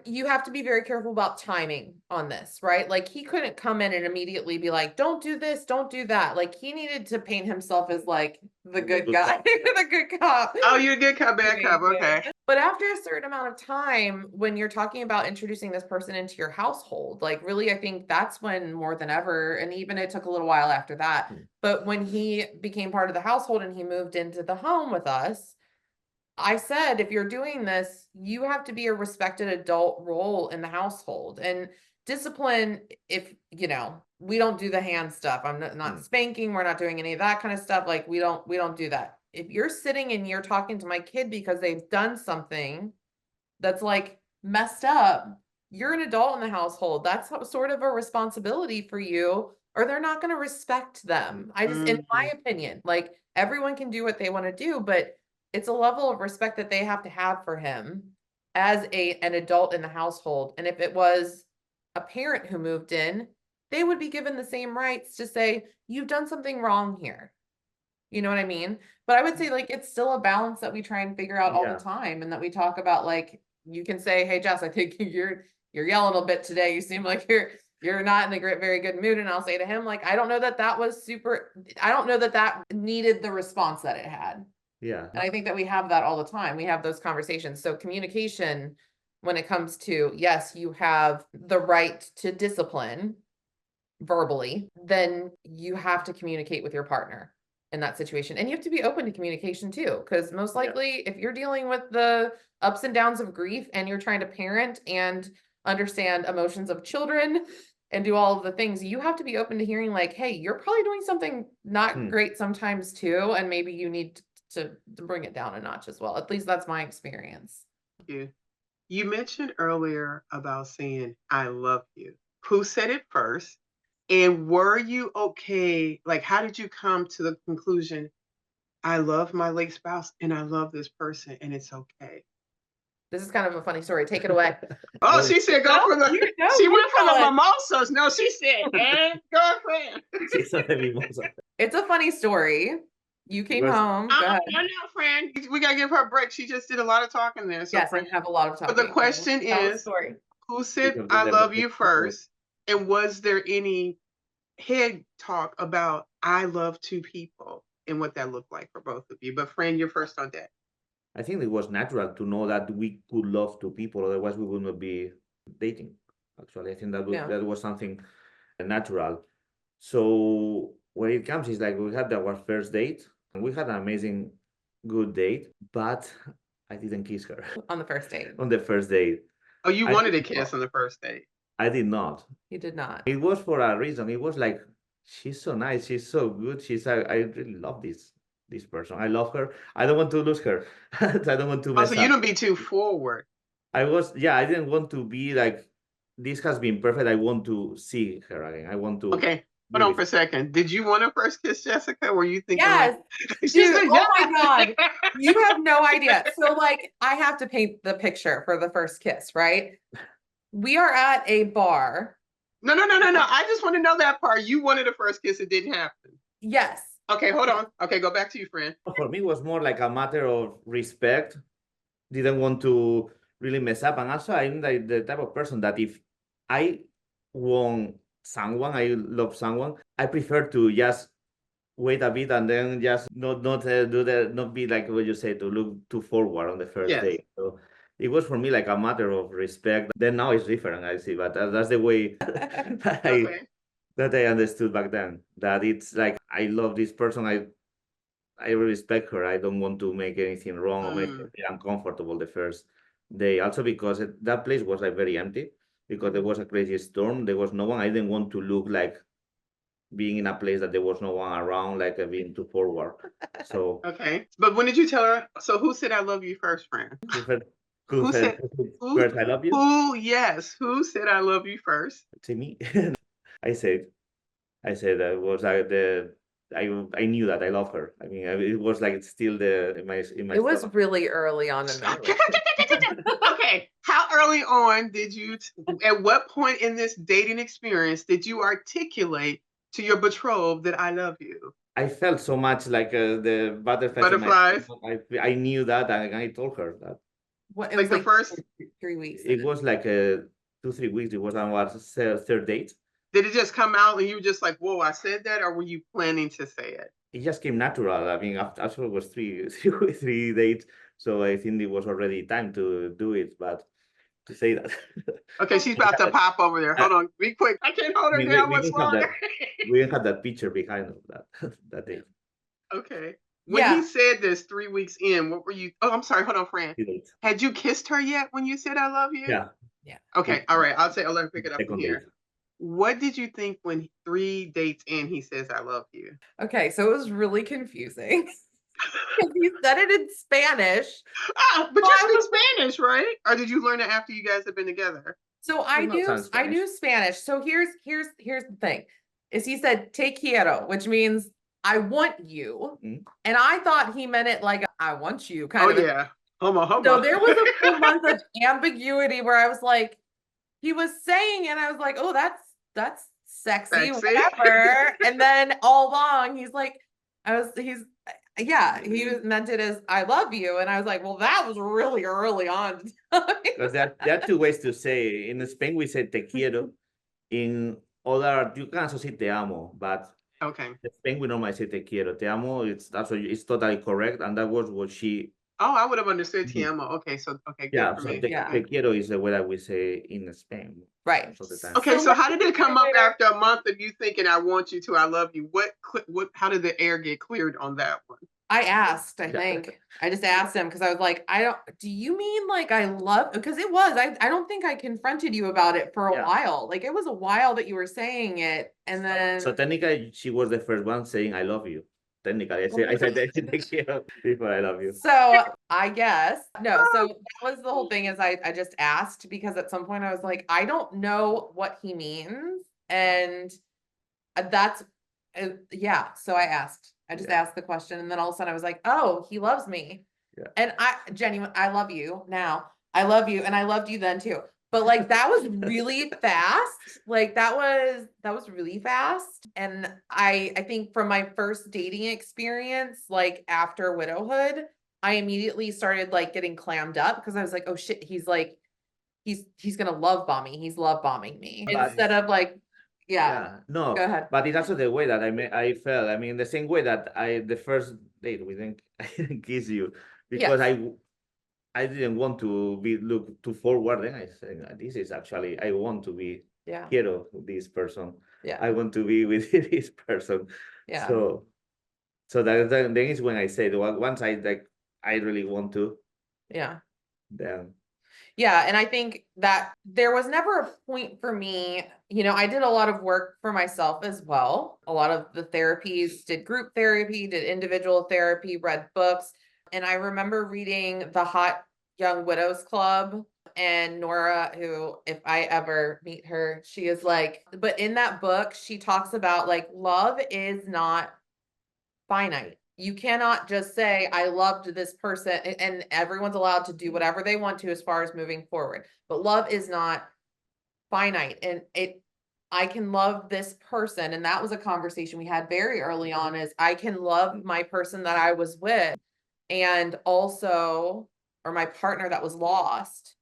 you have to be very careful about timing on this, right? Like he couldn't come in and immediately be like, don't do this, don't do that. Like he needed to paint himself as like the good guy, the good cop. Oh, you're a good cop, bad cop. Okay. But after a certain amount of time, when you're talking about introducing this person into your household, like really, I think that's when more than ever, and even it took a little while after that, but when he became part of the household and he moved into the home with us, I said, if you're doing this, you have to be a respected adult role in the household. And discipline, if, we don't do the hand stuff. I'm not spanking. We're not doing any of that kind of stuff. Like we don't do that. If you're sitting and you're talking to my kid because they've done something that's like messed up, you're an adult in the household. That's sort of a responsibility for you, or they're not going to respect them. In my opinion, like everyone can do what they want to do, but it's a level of respect that they have to have for him as an adult in the household. And if it was a parent who moved in, they would be given the same rights to say, you've done something wrong here. You know what I mean? But I would say like, it's still a balance that we try and figure out all the time. And that we talk about, like, you can say, hey, Jess, I think you're yelling a bit today. You seem like you're not in a very good mood. And I'll say to him, like, I don't know that needed the response that it had. Yeah. And I think that we have that all the time. We have those conversations. So communication, when it comes to, yes, you have the right to discipline verbally, then you have to communicate with your partner in that situation. And you have to be open to communication too, because most likely if you're dealing with the ups and downs of grief and you're trying to parent and understand emotions of children and do all of the things, you have to be open to hearing like, hey, you're probably doing something not great sometimes too. And maybe you need to bring it down a notch as well. At least that's my experience. You mentioned earlier about saying, I love you. Who said it first? And were you okay? Like, how did you come to the conclusion, I love my late spouse and I love this person and it's okay? This is kind of a funny story. Take it away. Oh, she said go for the, she went for the mimosas. No, she said, girlfriend. It's a funny story. You came home. Go ahead. I know, friend. We got to give her a break. She just did a lot of talking there. So yes, I have a lot of talking. But the question is, who said I love you first? And was there any head talk about I love two people and what that looked like for both of you? But friend, you're first on deck. I think it was natural to know that we could love two people, otherwise we would not be dating. Actually, I think that was something natural. So where it comes is like we had our first date. We had an amazing, good date, but I didn't kiss her. On the first date. On the first date. Oh, you wanted a kiss on the first date? I did not. You did not. It was for a reason. It was like, she's so nice. She's so good. I really love this person. I love her. I don't want to lose her. I don't want to mess up. You don't be too forward. I didn't want to be like, this has been perfect. I want to see her again. I want to. Okay. Hold on for a second. Did you want to first kiss Jessica? Were you thinking? Yes. Dude, oh my God. You have no idea. So like, I have to paint the picture for the first kiss, right? We are at a bar. No. I just want to know that part. You wanted a first kiss. It didn't happen. Yes. Okay, hold on. Okay, go back to you, friend. For me, it was more like a matter of respect. Didn't want to really mess up. And also, I'm the type of person that if I want someone, I love someone, I prefer to just wait a bit and then just not be like what you say, to look too forward on the first date. So it was for me like a matter of respect. Then now it's different, I see, but that's the way. Okay. that I understood back then. That it's like I love this person. I respect her. I don't want to make anything wrong or make her feel uncomfortable the first day. Also because that place was like very empty because there was a crazy storm. There was no one. I didn't want to look like being in a place that there was no one around, like being too forward. So Okay. But when did you tell her? So who said I love you first, friend? Who said who? first I love you? Who? Yes. Who said I love you first? To me. I said that was like I knew that I love her. I mean, it was like it's still in my It was stomach. really early on in the relationship. Okay. How early on did you? At what point in this dating experience did you articulate to your betrothed that I love you? I felt so much like the butterflies in my Butterflies. stomach. I knew that, and I told her that. What, it Like was the like first. 3 weeks. It was like 2-3 weeks. It was our third date. Did it just come out and you were just like, whoa, I said that, or were you planning to say it? It just came natural. I mean, after it was three dates, so I think it was already time to do it. But to say that, Okay, she's about to pop over there. Hold on, be quick. I can't hold her down much longer. We didn't have that picture behind of that day. Okay. When he said this 3 weeks in, what were you? Oh, I'm sorry. Hold on, Fran. Had you kissed her yet when you said I love you? Yeah. Okay. All right. I'll let her pick it up from here. Date. What did you think when 3 dates in he says I love you? Okay, so it was really confusing. He said it in Spanish. Oh, but you speak Spanish, right? Or did you learn it after you guys had been together? So I knew Spanish. So here's the thing. Is he said te quiero, which means I want you. Mm-hmm. And I thought he meant it like I want you kind of. Oh yeah. Homo. So there was a full month of ambiguity where I was like, he was saying, and I was like, oh, that's sexy, whatever. And then all along, he meant it as I love you. And I was like, well, that was really early on. Because there are two ways to say. In Spain, we say te quiero. In other, you can also say te amo, but okay. In Spain, we normally say te quiero. Te amo, it's totally correct. And that was what she. Oh, I would have understood te amo. Okay, so okay, good for me. Te quiero is the way that we say in Spain. Right. Okay, so how did it come up after a month of you thinking I want you to, I love you? How did the air get cleared on that one? I asked, I think. I just asked him because I was like, do you mean like I love, because it was, I don't think I confronted you about it for a while. Like it was a while that you were saying it. And then. So technically she was the first one saying, I love you. Technically, I said before I love you. So I guess, no, so that was the whole thing is I just asked because at some point I was like, I don't know what he means. And that's, so I asked. I just asked the question, and then all of a sudden I was like, oh, he loves me. Yeah. And I love you now. I love you, and I loved you then too. But like that was really fast. Like that was really fast. And I think from my first dating experience, like after widowhood, I immediately started like getting clammed up because I was like, oh shit, he's gonna love bomb me. He's love bombing me. Instead of like. No, go ahead. But it's also the way that I felt. I mean, the same way that the first date I didn't kiss you because I didn't want to look too forward. Then I said, this is actually I want to be quiero this person. Yeah, I want to be with this person. Yeah. So that then is when I said once I really want to. Yeah. Then. Yeah. And I think that there was never a point for me, I did a lot of work for myself as well. A lot of the therapies, did group therapy, did individual therapy, read books. And I remember reading The Hot Young Widows Club, and Nora, who, if I ever meet her, she is like, but in that book, she talks about like, love is not finite. You cannot just say, I loved this person, and everyone's allowed to do whatever they want to as far as moving forward. But love is not finite. And I can love this person. And that was a conversation we had very early on is I can love my person that I was with and also, or my partner that was lost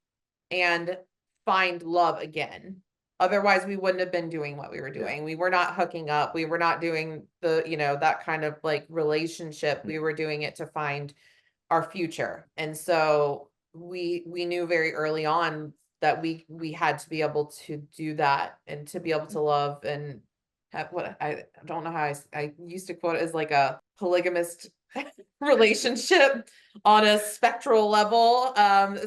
and find love again. Otherwise, we wouldn't have been doing what we were doing. We were not hooking up. We were not doing the, that kind of like relationship. We were doing it to find our future. And so we knew very early on that we had to be able to do that and to be able to love and what I don't know how I used to quote it as like a polygamist relationship on a spectral level,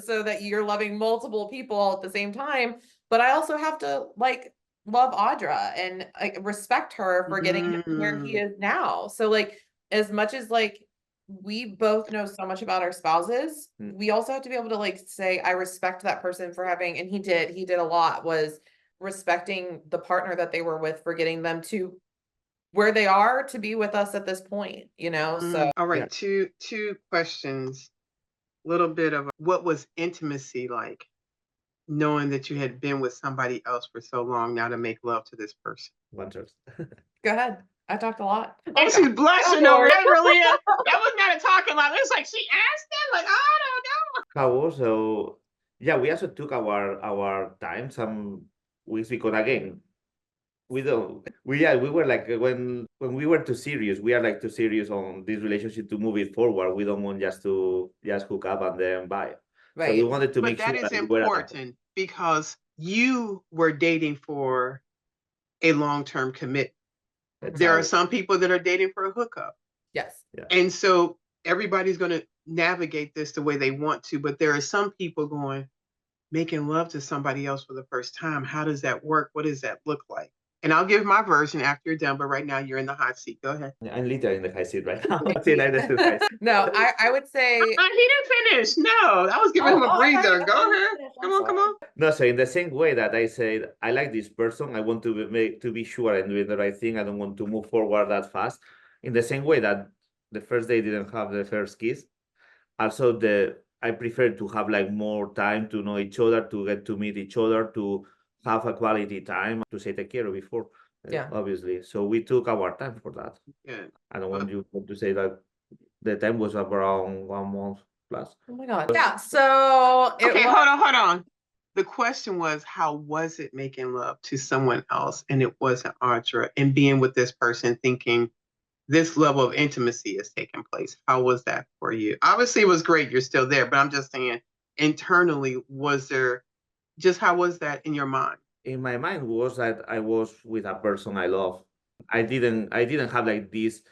so that you're loving multiple people at the same time. But I also have to like love Audra and like respect her for getting him where he is now. So like as much as like we both know so much about our spouses, we also have to be able to like say, I respect that person for having, and he did a lot, was respecting the partner that they were with for getting them to where they are to be with us at this point, you know? So All right, Yeah. two questions. Little bit of what was intimacy like, knowing that you had been with somebody else for so long now to make love to this person? One first. go ahead. I talked a lot. And she's blushing Oh, over Lord. that really is. That was not a talking like it's like she asked them, like, I don't know. How was so? Yeah, we also took our time some weeks because again, we don't we were like when we were too serious, we are like too serious on this relationship to move it forward. We don't want just to just hook up and then bye. So we Right. wanted to But make that sure is that we were at a point. important because you were dating for a long-term commitment. There are Exactly. some people that are dating for a hookup. Yes. And so everybody's going to navigate this the way they want to, but there are some people going, making love to somebody else for the first time. How does that work? What does that look like? And I'll give my version after you're done, but right now you're in the hot seat. Go ahead. I'm literally in the high seat right now. See, like this is high seat. No, I would say He didn't finish. No, I was giving him a I thought breather. you Go were ahead. finished. I'm Come on, come sorry. on. No, so in the same way that I said I like this person, I want to be sure I'm doing the right thing. I don't want to move forward that fast. In the same way that the first day didn't have the first kiss, also I prefer to have like more time to know each other, to get to meet each other, to have a quality time, to say take care of before, Yeah. obviously. So we took our time for that. Good. I don't want you to say that the time was around 1 month plus. Oh my God. Yeah. So Okay, hold on. The question was, how was it making love to someone else and it wasn't Audra, and being with this person thinking this level of intimacy is taking place? How was that for you? Obviously, it was great. You're still there, but I'm just saying internally, was there just how was that in your mind? In my mind was that I was with a person I love. I didn't have like this.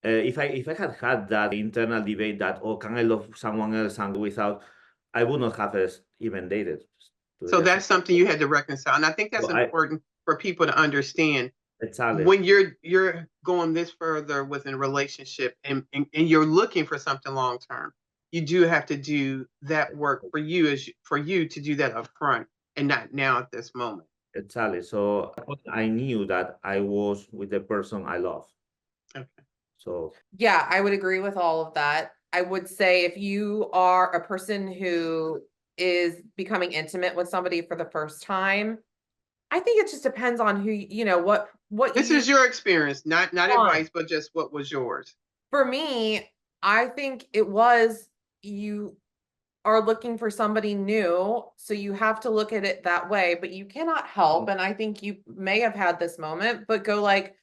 If I had that internal debate that, oh, can I love someone else and without, I would not have even dated. So that's something you had to reconcile, and I think that's important for people to understand. Exactly. When you're going this further within a relationship and you're looking for something long term, you do have to do that work for you to do that up front and not now at this moment. Exactly. So I knew that I was with the person I love. Okay. So yeah, I would agree with all of that. I would say if you are a person who is becoming intimate with somebody for the first time, I think it just depends on who, you know, what This you is your experience, not want. advice, but just what was yours. For me, I think it was you are looking for somebody new, so you have to look at it that way, but you cannot help, and I think you may have had this moment, but go like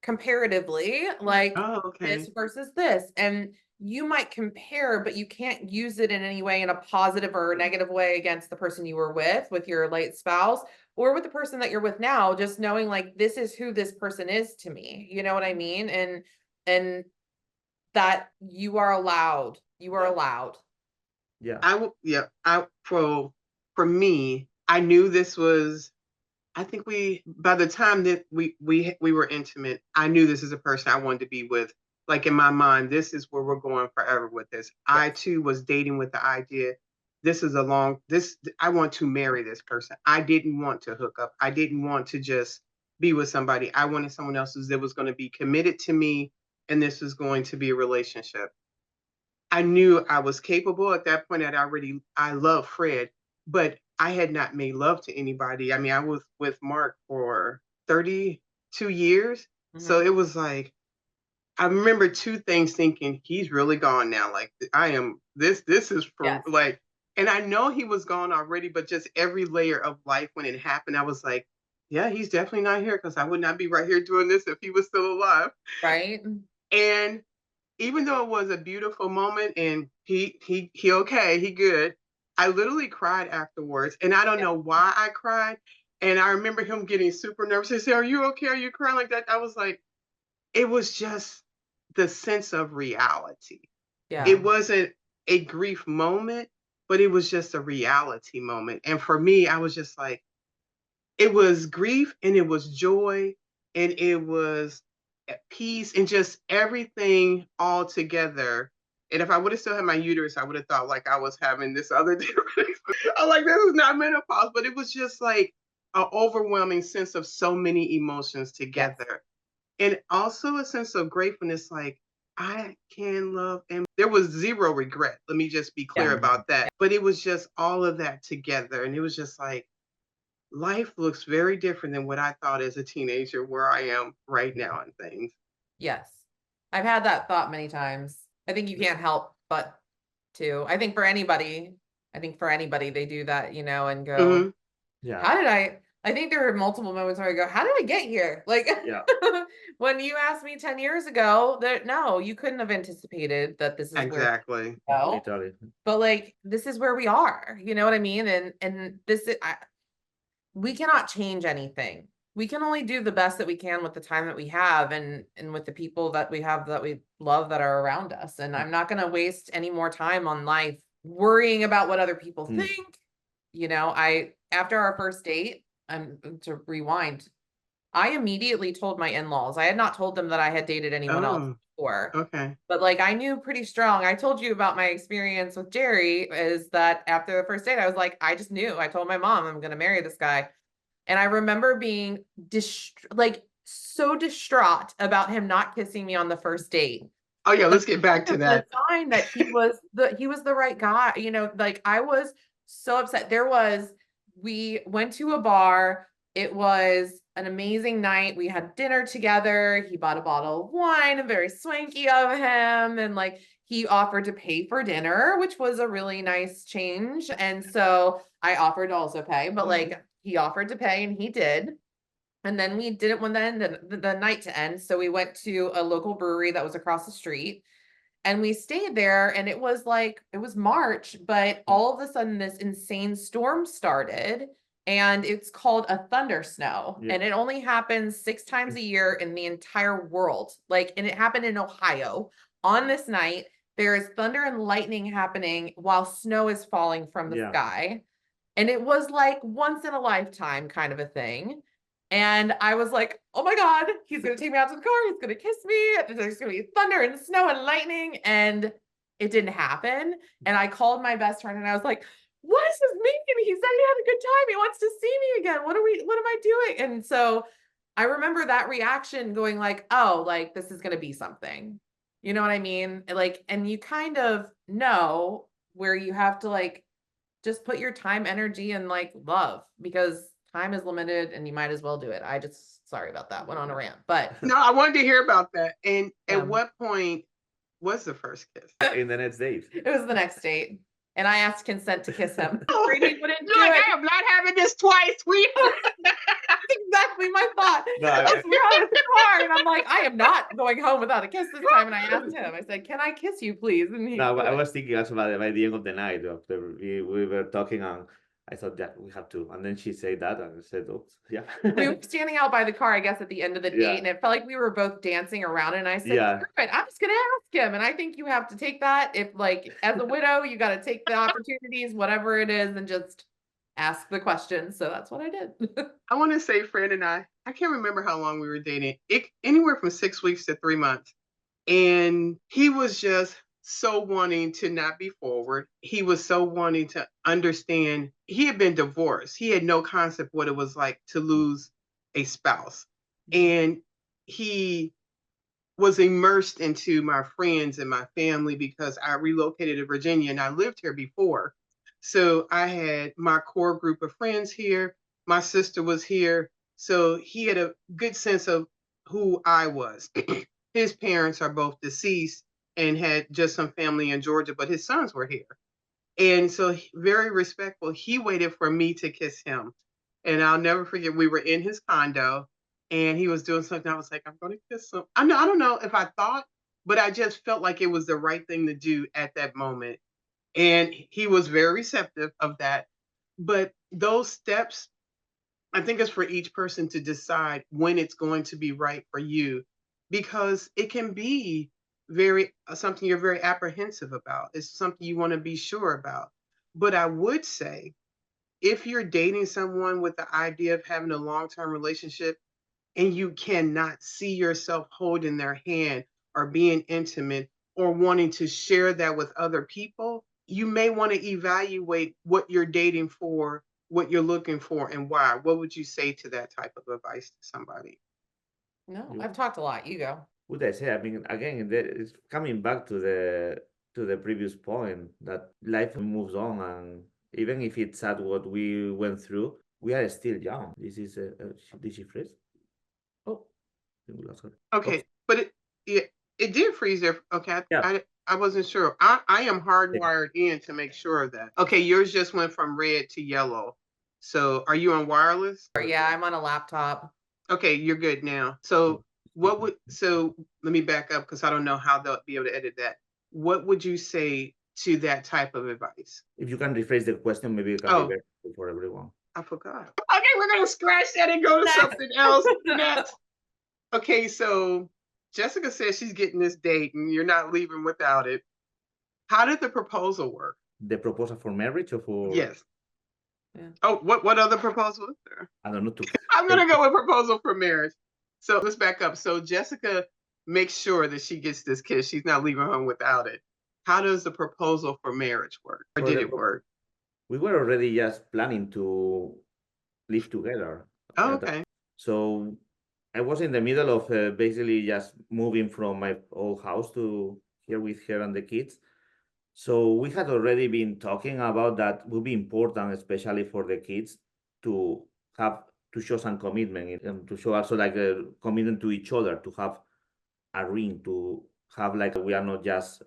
comparatively, like Oh, okay. this versus this, and you might compare, but you can't use it in any way in a positive or negative way against the person you were with your late spouse, or with the person that you're with now, just knowing like this is who this person is to me. You know what I mean? And that you are allowed. You are allowed. yeah. For me, I knew this was, I think by the time that we were intimate, I knew this is a person I wanted to be with. Like in my mind, this is where we're going forever with this. I too was dating with the idea, I want to marry this person. I didn't want to hook up. I didn't want to just be with somebody. I wanted someone else that was going to be committed to me, and this was going to be a relationship. I knew I was capable at that point. I love Fred, but I had not made love to anybody. I mean, I was with Mark for 32 years. So it was like, I remember two things thinking, he's really gone now. Like this is for like, and I know he was gone already, but just every layer of life when it happened, I was like, yeah, he's definitely not here because I would not be right here doing this if he was still alive. Right. And even though it was a beautiful moment and he okay, he good, I literally cried afterwards. And I don't know why I cried. And I remember him getting super nervous. He said, "Are you okay? Are you crying like that?" I was like, it was just the sense of reality. Yeah. It wasn't a grief moment, but it was just a reality moment. And for me, I was just like, it was grief and it was joy and it was peace and just everything all together. And if I would have still had my uterus, I would have thought like I was having this other difference. I'm like, this is not menopause, but it was just like an overwhelming sense of so many emotions Yes. together. And also a sense of gratefulness, like I can love, and there was zero regret. Let me just be clear Yeah. about that. But it was just all of that together. And it was just like, life looks very different than what I thought as a teenager, where I am right now and things. Yes. I've had that thought many times. I think you can't help but to. I think for anybody, they do that, you know, and go, Mhm. Yeah. how did I think there were multiple moments where I go, how did I get here? Like Yeah. when you asked me 10 years ago that no, you couldn't have anticipated that this is where Exactly. we go. Literally. But like this is where we are. You know what I mean? And this is we cannot change anything. We can only do the best that we can with the time that we have and with the people that we have that we love that are around us. And I'm not going to waste any more time on life worrying about what other people think. You know, after our first date, to rewind, I immediately told my in-laws. I had not told them that I had dated anyone else Oh, before. okay. But like I knew pretty strong. I told you about my experience with Jerry is that after the first date, I was like, I just knew. I told my mom I'm going to marry this guy. And I remember being so distraught about him not kissing me on the first date. Oh yeah, let's get back to that. The sign that he was the right guy. You know, like I was so upset. We went to a bar. It was an amazing night. We had dinner together. He bought a bottle of wine, very swanky of him. And like he offered to pay for dinner, which was a really nice change. And so I offered to also pay, but like he offered to pay and he did. And then we didn't want the night to end. So we went to a local brewery that was across the street and we stayed there. And it was March, but all of a sudden this insane storm started and it's called a thunder snow. Yeah. And it only happens 6 times a year in the entire world. And it happened in Ohio on this night. There is thunder and lightning happening while snow is falling from the sky. And it was like once in a lifetime kind of a thing. And I was like, oh my God, he's going to take me out to the car. He's going to kiss me. There's going to be thunder and snow and lightning. And it didn't happen. And I called my best friend and I was like, what does this mean? He said he had a good time. He wants to see me again. What am I doing? And so I remember that reaction going like, oh, like this is going to be something. You know what I mean? Like, and you kind of know where you have to like, just put your time, energy, and like love because time is limited and you might as well do it. Sorry about that. Went on a rant, but No, I wanted to hear about that. And at what point was the first kiss? In the next date. It was the next date. And I asked consent to kiss him. Brady wouldn't do it. I am not having this twice, sweetheart. That's exactly my thought. No, We're out of the car, and I'm like, I am not going home without a kiss this time. And I asked him, I said, "Can I kiss you, please?" And he I was thinking also by the end of the night after we were talking, and I thought, yeah, we have to. And then she said that, and I said, "Oh, yeah." We were standing out by the car, I guess, at the end of the date, and it felt like we were both dancing around. And I said, "Screw it, I'm just gonna ask him." And I think you have to take that. If like as a widow, you got to take the opportunities, whatever it is, and just ask the questions. So that's what I did. I want to say, Fred and I can't remember how long we were dating. Anywhere from 6 weeks to 3 months. And he was just so wanting to not be forward. He was so wanting to understand. He had been divorced. He had no concept what it was like to lose a spouse. And he was immersed into my friends and my family because I relocated to Virginia and I lived here before. So I had my core group of friends here. My sister was here. So he had a good sense of who I was. His parents are both deceased and had just some family in Georgia, but his sons were here. And so very respectful, he waited for me to kiss him. And I'll never forget, we were in his condo and he was doing something. I was like, I'm going to kiss him. I don't know if I thought, but I just felt like it was the right thing to do at that moment. And he was very receptive of that. But those steps I think it's for each person to decide when it's going to be right for you, because it can be very something you're very apprehensive about. It's something you want to be sure about. But I would say, if you're dating someone with the idea of having a long-term relationship and you cannot see yourself holding their hand or being intimate or wanting to share that with other people, you may want to evaluate what you're dating for, what you're looking for, and why. What would you say to that type of advice to somebody? No, You- I've talked a lot. You go. Would I say? I mean, again, it's coming back to the previous point that life moves on, and even if it's sad what we went through, we are still young. This is did she freeze? Oh, I think we lost her. Okay, but it did freeze there. Okay, Yeah. I wasn't sure. I am hardwired in to make sure of that. Okay, yours just went from red to yellow. So are you on wireless? yeah, I'm on a laptop. Okay, you're good now. So let me back up because I don't know how they'll be able to edit that. What would you say to that type of advice? If you can rephrase the question, maybe it can be Oh, better for everyone. I forgot. Okay, we're gonna scratch that and go to something else next. Okay, so Jessica says she's getting this date and you're not leaving without it. How did the proposal work? The proposal for marriage or for Yes. Yeah. Oh, what other proposal is there? I don't know to I'm gonna go with proposal for marriage. So let's back up. So Jessica makes sure that she gets this kiss. She's not leaving home without it. How does the proposal for marriage work? Or for did the it work? we were already just planning to live together. Oh, Uh, okay. So I was in the middle of basically just moving from my old house to here with her and the kids. So we had already been talking about that would be important, especially for the kids, to have to show some commitment and to show also like a commitment to each other, to have a ring, to have like we are not just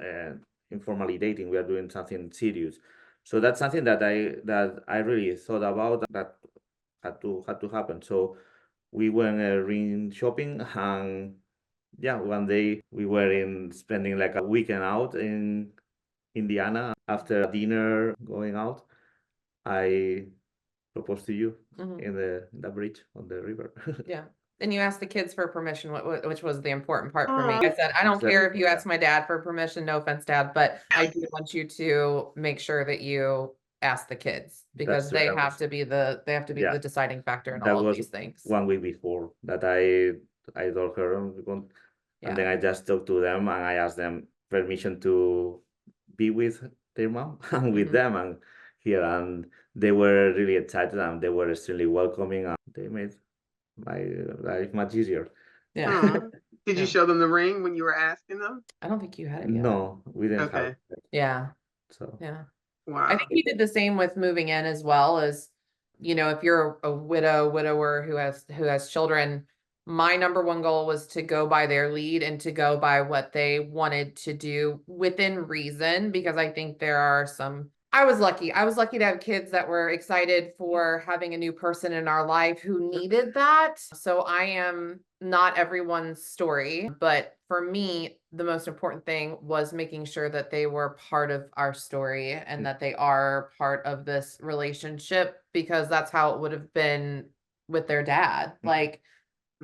informally dating, we are doing something serious. So that's something that I really thought about that had to happen. So we went ring shopping, and yeah, one day we were in spending like a weekend out in Indiana. After dinner, going out, I proposed to you Mhm. in the bridge on the river. Yeah. And you asked the kids for permission, which was the important part for me. Aw. I said, I don't Exactly. care if you ask my dad for permission, no offense, Dad, but I do want you to make sure that you ask the kids because That's true. they That have was to be yeah. the deciding factor in That all of was these things. 1 week before that I told her, and then Yeah. I just talked to them and I asked them permission to be with their mom and with Mhm. them and here, and they were really excited and they were extremely welcoming and they made my life much easier. Yeah. Aw. Did you Yeah. show them the ring when you were asking them? I don't think you had it yet. No, we didn't have Okay. it. Yeah. So Yeah. I Wow. think we did the same with moving in as well as, if you're a widower who has children, my number one goal was to go by their lead and to go by what they wanted to do within reason, because I think there are some, I was lucky. I was lucky to have kids that were excited for having a new person in our life who needed that. So I am not everyone's story, but for me, the most important thing was making sure that they were part of our story and that they are part of this relationship, because that's how it would have been with their dad. Like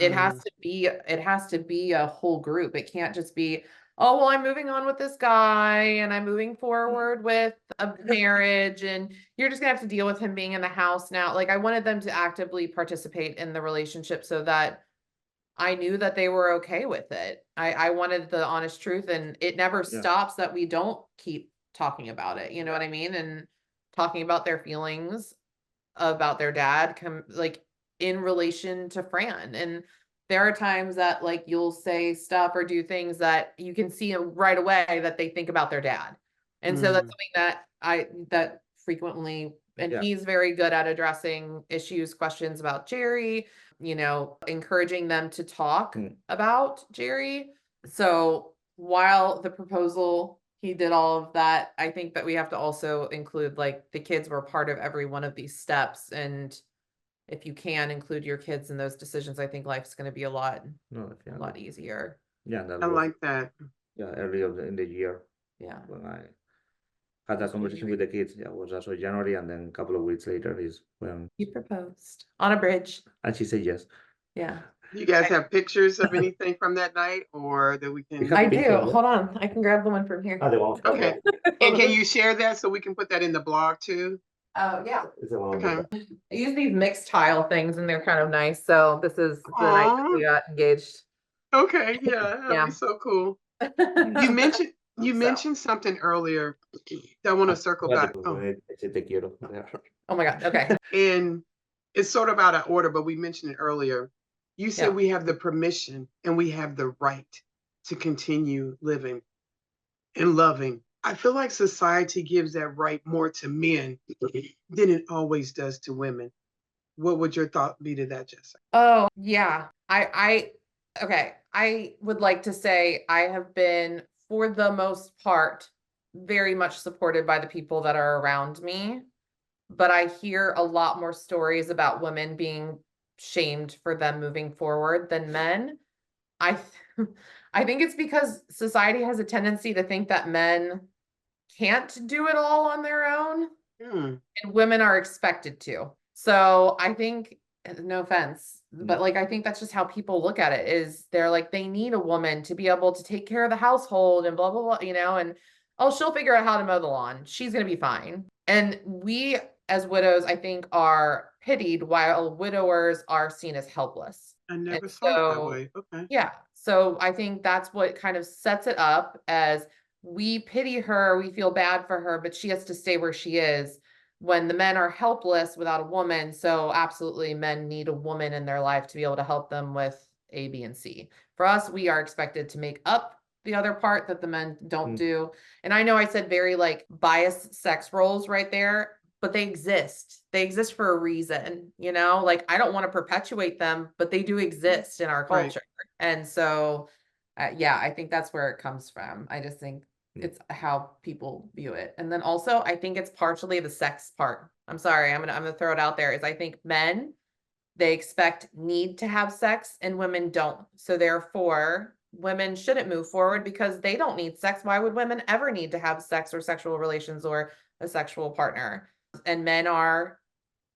it has to be a whole group. It can't just be, oh, well, I'm moving on with this guy and I'm moving forward with a marriage and you're just gonna have to deal with him being in the house now. Like I wanted them to actively participate in the relationship so that I knew that they were okay with it. I wanted the honest truth, and it never Yeah. stops that we don't keep talking about it. You know what I mean? And talking about their feelings about their dad like in relation to Fran. And there are times that like you'll say stuff or do things that you can see right away that they think about their dad. And so that's something that frequently, and Yeah. he's very good at addressing issues, questions about Jerry, encouraging them to talk about Jerry. So while the proposal, he did all of that, I think that we have to also include like the kids were part of every one of these steps. And if you can include your kids in those decisions, I think life's going to be a lot easier. Yeah, that I was like that. earlier in the year Yeah. when I had that conversation with the kids. Yeah, it was also January, and then a couple of weeks later is when You proposed on a bridge. and she said yes. Yeah. You guys have pictures of anything from that night, or that we We can? have I do. pictures, yeah? Hold on. I can grab the one from here. Ah, the one. Okay. And can you share that so we can put that in the blog too? Oh, yeah. It's the one. Okay. I use these mixed tile things and they're kind of nice. So this is the night that we got engaged. Okay. Yeah, that'd Yeah. be so cool. You mentioned something earlier that I want to circle back. Oh. Te quiero. Oh my God. Okay. And it's sort of out of order, but we mentioned it earlier. You said Yeah. we have the permission and we have the right to continue living and loving. I feel like society gives that right more to men than it always does to women. What would your thought be to that, Jessica? Oh, yeah. Okay. I would like to say I have been, for the most part, very much supported by the people that are around me. But I hear a lot more stories about women being shamed for them moving forward than men. I I think it's because society has a tendency to think that men can't do it all on their own Hmm. and women are expected to. So I think, no offense, but like I think that's just how people look at it, is they're like, they need a woman to be able to take care of the household and blah blah blah, and oh, she'll figure out how to mow the lawn. She's gonna be fine. And we as widows, I think, are pitied while widowers are seen as helpless. I And never saw it that so, way. Okay. yeah. So I think that's what kind of sets it up as we pity her, we feel bad for her, but she has to stay where she is when the men are helpless without a woman. So absolutely, men need a woman in their life to be able to help them with A, B, and C. For us, we are expected to make up the other part that the men don't do. And I know I said very like biased sex roles right there, but they exist. They exist for a reason, like I don't want to perpetuate them, but they do exist in our Right. culture. And so, yeah, I think that's where it comes from. I just think it's how people view it. And then also, I think it's partially the sex part. I'm sorry, I'm gonna throw it out there, is I think men, they need to have sex and women don't. So therefore, women shouldn't move forward because they don't need sex. Why would women ever need to have sex or sexual relations or a sexual partner? And men are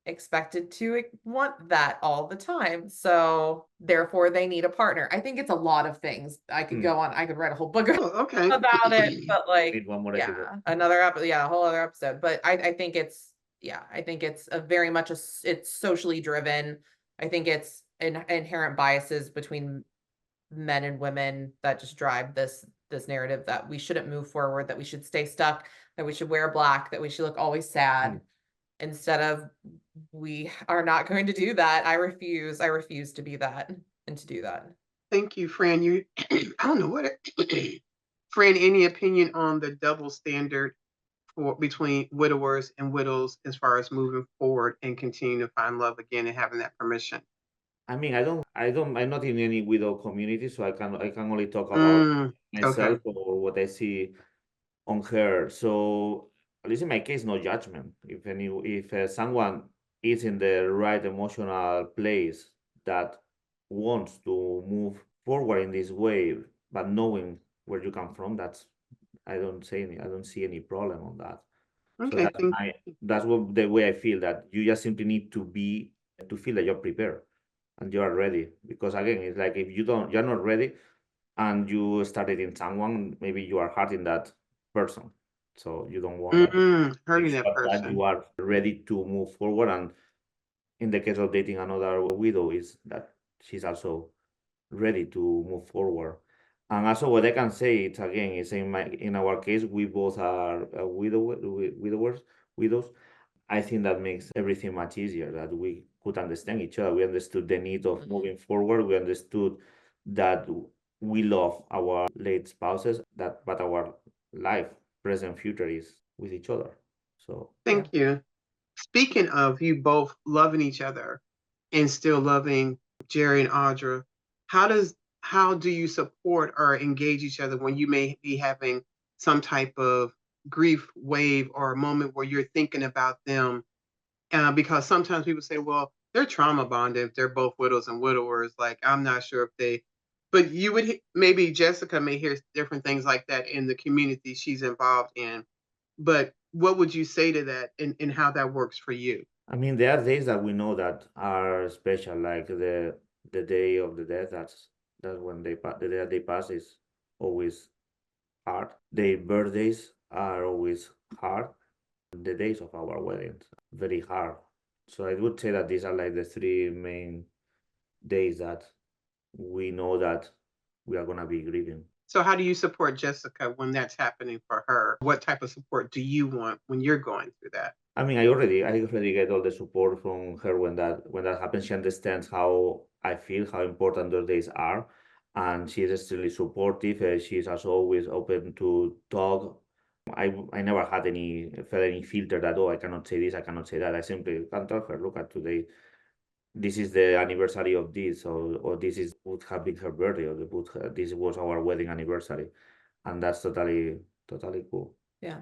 expected to want that all the time. So therefore they need a partner. I think it's a lot of things. I could go on, I could write a whole book Oh, okay. about it, but like, Need one more episode. a whole other episode. But I think it's, I think it's a very much it's socially driven. I think it's inherent biases between men and women that just drive this narrative that we shouldn't move forward, that we should stay stuck, that we should wear black, that we should look always sad. Instead of, we are not going to do that. I refuse to be that and to do that. Thank you, Fran. I don't know what Fran, any opinion on the double standard between widowers and widows as far as moving forward and continuing to find love again and having that permission? I mean, I'm not in any widow community, so I can only talk about myself or what I see on her. So at least in my case, no judgment. If someone is in the right emotional place that wants to move forward in this way, but knowing where you come from, I don't see any problem on that. Okay. So that's what the way I feel, that you just simply need to feel that you're prepared and you are ready. Because again, it's like if you're not ready and you started in someone, maybe you are hurting that person. So you don't want that. Hurting Make that sure person. that you are ready to move forward. And in the case of dating another widow, is that she's also ready to move forward. And also what I can say, it's again, is in our case, we both are widows. I think that makes everything much easier, that we could understand each other. We understood the need of moving forward. We understood that we love our late spouses, but our life, present, future is with each other. So Thank you. Speaking of you both loving each other and still loving Jerry and Audra, how do you support or engage each other when you may be having some type of grief wave or a moment where you're thinking about them? Because sometimes people say, well, they're trauma bonded if they're both widows and widowers. Like, I'm not sure if but you would, maybe Jessica may hear different things like that in the community she's involved in. But what would you say to that and how that works for you? I mean, there are days that we know that are special, like the day of the death. That's when the day that they pass is always hard. Their birthdays are always hard. The days of our weddings, very hard. So I would say that these are like the three main days that we know that we are gonna be grieving. So how do you support Jessica when that's happening for her? What type of support do you want when you're going through that? I mean, I already get all the support from her when that happens. She understands how I feel, how important those days are, and she is extremely supportive. She's also always open to talk. I never had felt any filter that, oh, I cannot say this, I cannot say that. I simply can tell her, look, at today, this is the anniversary of this, or this would have been her birthday, or this was our wedding anniversary, and that's totally cool. Yeah.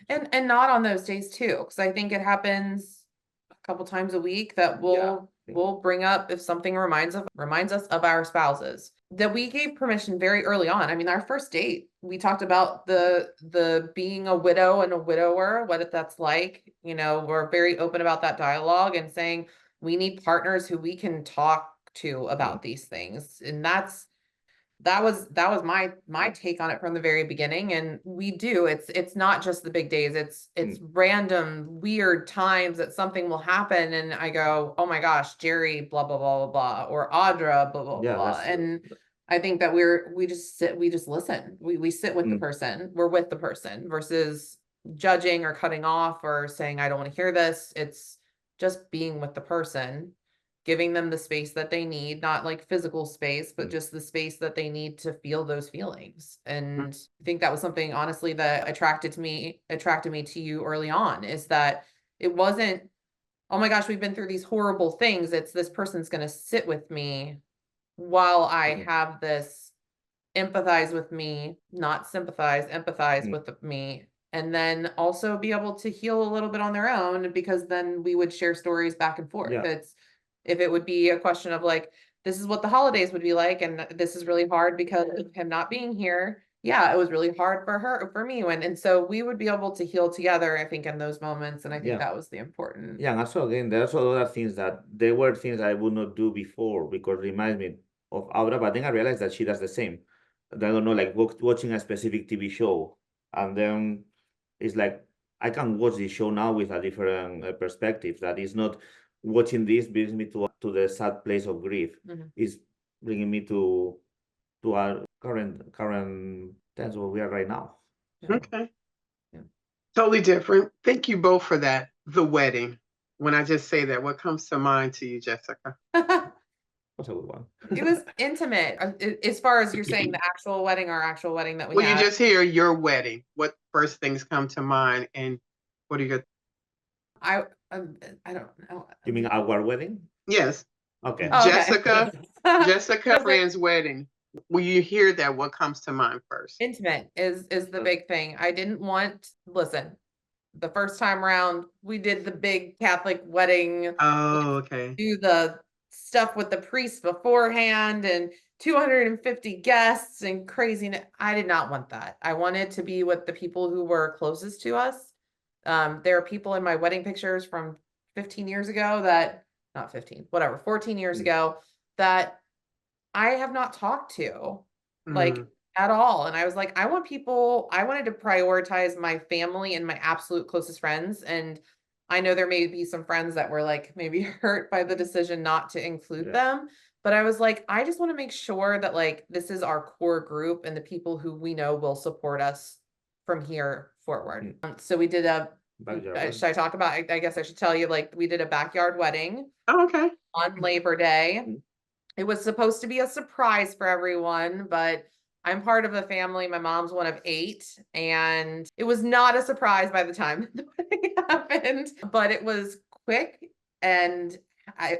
And not on those days too, because I think it happens a couple times a week that we'll bring up if something reminds us of our spouses, that we gave permission very early on. I mean, our first date, we talked about the being a widow and a widower, what that's like. You know, we're very open about that dialogue and saying we need partners who we can talk to about these things. And that was my take on it from the very beginning. And it's not just the big days, it's random weird times that something will happen and I go, oh my gosh, Jerry, blah blah blah blah blah, or Audra, blah blah blah. And I think that we just listen. We sit with the person, we're with the person, versus judging or cutting off or saying I don't want to hear this. It's just being with the person, giving them the space that they need, not like physical space, but just the space that they need to feel those feelings. And I think that was something, honestly, that attracted me to you early on, is that it wasn't, oh my gosh, we've been through these horrible things. It's this person's going to sit with me while I have this empathize with me, not sympathize, empathize with me. And then also be able to heal a little bit on their own, because then we would share stories back and forth. If it would be a question of like, this is what the holidays would be like, and this is really hard because of him not being here. Yeah, it was really hard for me and so we would be able to heal together, I think, in those moments. And I think that was the important. Yeah, and also again, there's also other things that there were things I would not do before because it reminds me of Aura, but then I realized that she does the same. I don't know, like watching a specific TV show, and then it's like I can watch this show now with a different perspective. That is not watching this brings me to the sad place of grief. Is bringing me to our current tense where we are right now. Okay. Totally different. Thank you both for that. The wedding. When I just say that, what comes to mind to you, Jessica? That's a good one. It was intimate. As far as you're saying the actual wedding, our actual wedding that we had. You just hear your wedding. What first things come to mind, and what are your? I don't know. You mean our wedding? Yes. Okay. Oh, Jessica friend's wedding. When you hear that, what comes to mind first? Intimate is the big thing. I didn't want, listen, the first time around, we did the big Catholic wedding. Oh, okay. Do the stuff with the priest beforehand and 250 guests and craziness. I did not want that. I wanted to be with the people who were closest to us. There are people in my wedding pictures from 15 years ago that, not 15, whatever, 14 years ago that I have not talked to like at all. And I was like, I wanted to prioritize my family and my absolute closest friends. And I know there may be some friends that were like maybe hurt by the decision not to include them. But I was like, I just want to make sure that like this is our core group and the people who we know will support us from here forward. So we did should I talk about, I guess I should tell you, like we did a backyard wedding. Oh, okay. On Labor Day. It was supposed to be a surprise for everyone, but I'm part of the family. My mom's one of 8, and it was not a surprise by the time the wedding happened, but it was quick. And I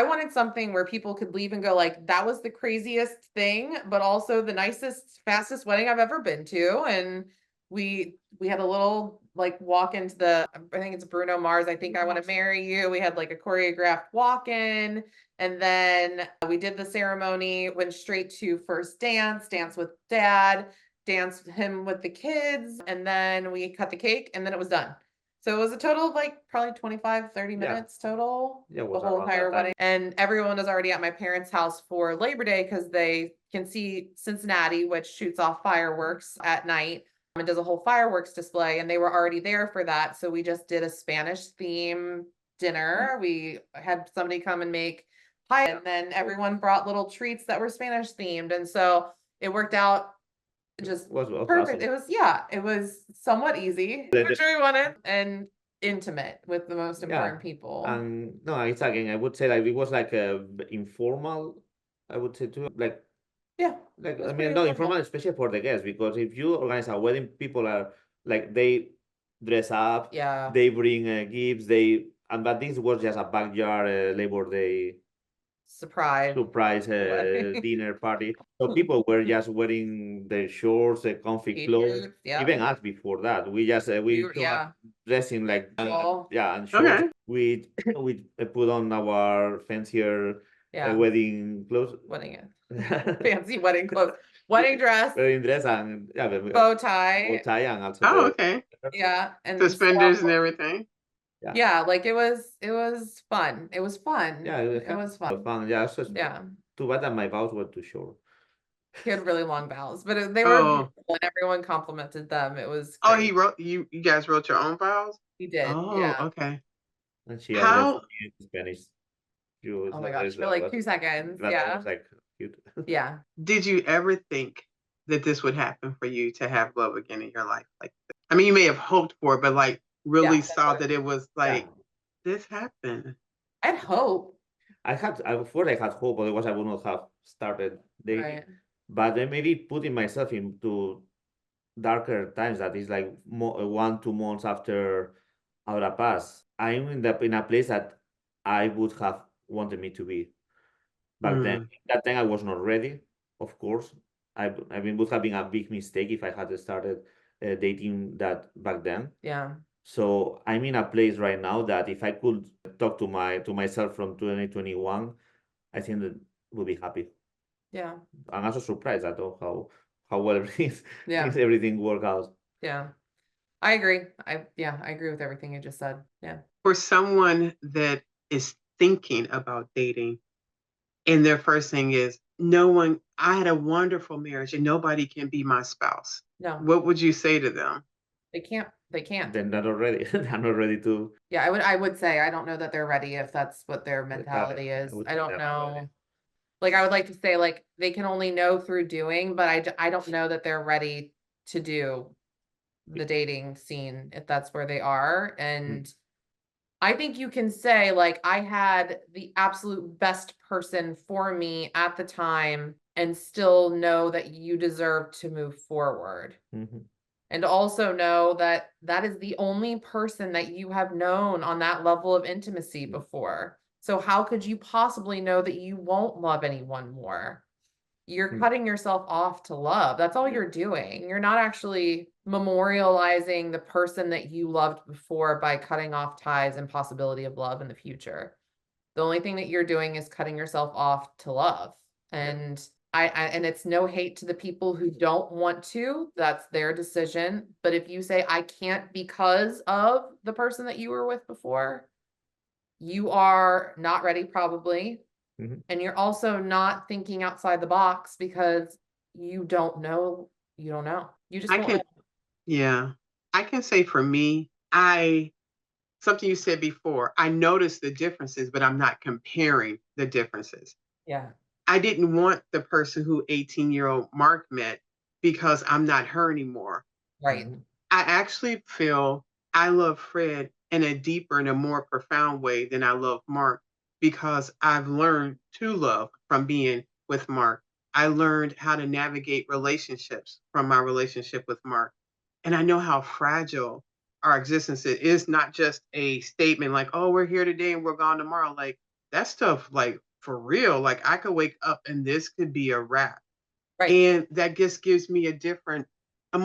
wanted something where people could leave and go like, that was the craziest thing, but also the nicest, fastest wedding I've ever been to. And we had a little like walk into I think it's Bruno Mars, I Think I Want to Marry You. We had like a choreographed walk-in, and then we did the ceremony, went straight to first dance with dad danced him with the kids, and then we cut the cake, and then it was done. So it was a total of like probably 25, 30 Yeah. minutes total, Yeah, it the was whole around that entire time. wedding. And everyone was already at my parents' house for Labor Day because they can see Cincinnati, which shoots off fireworks at night and does a whole fireworks display. And they were already there for that. So we just did a Spanish theme dinner. We had somebody come and make pie, and then everyone brought little treats that were Spanish themed. And so it worked out just Was perfect. awesome. It was somewhat easy, which we wanted, and intimate with the most important people. And no, it's again, I would say like it was like informal, I would say too. Like Yeah, like it was I pretty mean, no, informal. informal, especially for the guests, because if you organize a wedding, people are like they dress up, Yeah, they bring gifts, but this was just a backyard Labor Day surprise. surprise wedding. dinner party. So people were just wearing their shorts, comfy clothes. T-shirts, yeah. Even us before that, we just we were- show up yeah. dressing like Well, and shorts. Okay. We put on our fancier yeah, wedding clothes, wedding fancy wedding clothes, wedding dress, wedding dress, and bow tie. and also Oh, okay. Yeah, and Suspenders and stuff. everything. Yeah, like it was fun. It was fun. Yeah, It was fun. Yeah, so Yeah. too bad that my vows were too short. He had really long vows, but they were Oh. beautiful, and everyone complimented them. It was Oh, great. he wrote you guys wrote your own vows? He did. Oh, Yeah. okay. And she How- addressed me in Spanish. Oh my gosh, for like 2 seconds. That Yeah. was like cute. Yeah. Did you ever think that this would happen for you to have love again in your life? Like, I mean, you may have hoped for it, but like really Yeah, saw that it was like Yeah. this happened. I'd hope. Before I had hope, otherwise I would not have started dating. Right. But then maybe putting myself into darker times, that is like 1-2 months after Aura Pass, I'm in a place that I would have wanted me to be. But then that time I was not ready, of course. I mean, would have been a big mistake if I had started dating that back then. Yeah. So I'm in a place right now that if I could talk to myself from 2021, I think that would be happy. Yeah. I'm also surprised at how well Yeah. everything worked out. Yeah. I agree. I agree with everything you just said. Yeah. For someone that is thinking about dating and their first thing is I had a wonderful marriage and nobody can be my spouse. No, What would you say to them? they can't. They can't. They're not ready. They're not ready to. Yeah, I would say I don't know that they're ready if that's what their mentality is. would I say don't they're not ready. know. Like I would like to say like they can only know through doing, but I don't know that they're ready to do the dating scene if that's where they are. And I think you can say like I had the absolute best person for me at the time and still know that you deserve to move forward. Mhm. And also know that that is the only person that you have known on that level of intimacy before. So how could you possibly know that you won't love anyone more? You're cutting yourself off to love. That's all you're doing. You're not actually memorializing the person that you loved before by cutting off ties and possibility of love in the future. The only thing that you're doing is cutting yourself off to love. And and it's no hate to the people who don't want to, that's their decision. But if you say, I can't because of the person that you were with before, you are not ready probably. Mhm. And you're also not thinking outside the box because you don't know. You don't know. You just won't know. Yeah, I can say for me, something you said before, I noticed the differences, but I'm not comparing the differences. Yeah. I didn't want the person who 18-year-old Mark met because I'm not her anymore. Right. I actually feel I love Fred in a deeper and a more profound way than I love Mark because I've learned to love from being with Mark. I learned how to navigate relationships from my relationship with Mark. And I know how fragile our existence is. It's not just a statement like, oh, we're here today and we're gone tomorrow. Like that stuff, like for real, like I could wake up and this could be a wrap. Right. And that just gives me a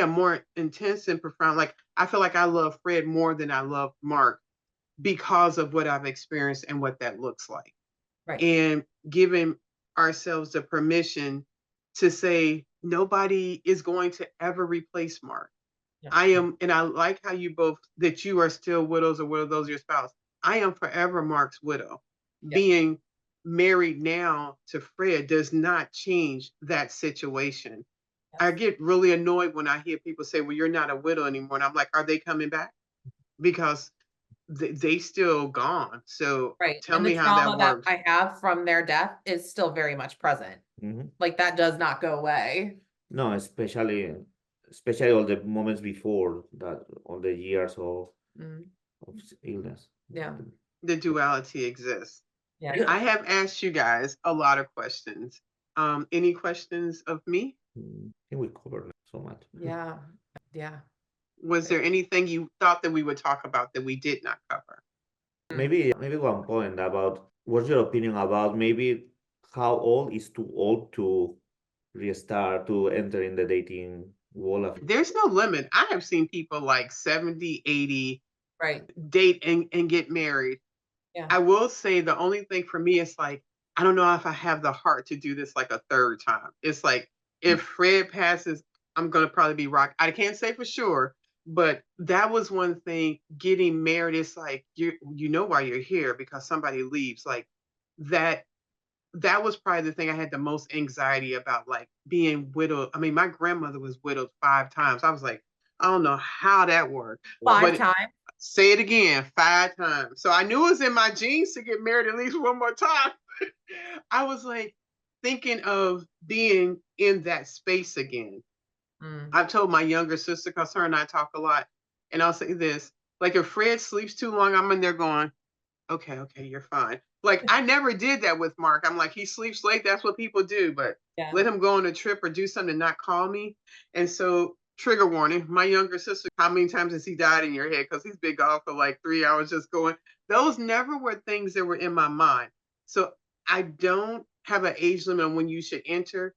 more intense and profound. Like I feel like I love Fred more than I love Mark because of what I've experienced and what that looks like. Right. And giving ourselves the permission to say, nobody is going to ever replace Mark. Yeah. I am, and I like how you both, that you are still widows or widows of your spouse. I am forever Mark's widow. Yeah. Being married now to Fred does not change that situation. I Yes. get really annoyed when I hear people say, well, you're not a widow anymore. And I'm like, are they coming back? Because they still gone. So Right. tell And me the how that trauma that works. I have from their death is still very much present. Mhm. Like that does not go away. No, especially all the moments before that, all the years Mm, of illness. yeah. The duality exists. Yeah. I have asked you guys a lot of questions. Any questions of me? I think we covered so much. Yeah. Yeah. Was there anything you thought that we would talk about that we did not cover? Maybe one point about what's your opinion about maybe how old is too old to restart to enter in the dating world? There's no limit. I have seen people like 70, 80 Right. date and get married. Yeah. I will say the only thing for me is like, I don't know if I have the heart to do this like a third time. It's like, if Fred passes, I'm going to probably be rock. I can't say for sure, but that was one thing. Getting married is like, you know why you're here, because somebody leaves. Like that was probably the thing I had the most anxiety about, like being widowed. I mean, my grandmother was widowed 5 times. I was like, I don't know how that worked. 5 But times. say it again, 5 times. So I knew it was in my genes to get married at least one more time. I was like thinking of being in that space again. Mm, I've told my younger sister, because her and I talk a lot, and I'll say this, like if Fred sleeps too long, I'm in there going, okay, you're fine. Like I never did that with Mark. I'm like, he sleeps late. That's what people do. But yeah. let him go on a trip or do something and not call me. And so, trigger warning, my younger sister, how many times has he died in your head? Because he's been gone for like 3 hours just going. Those never were things that were in my mind. So I don't have an age limit on when you should enter.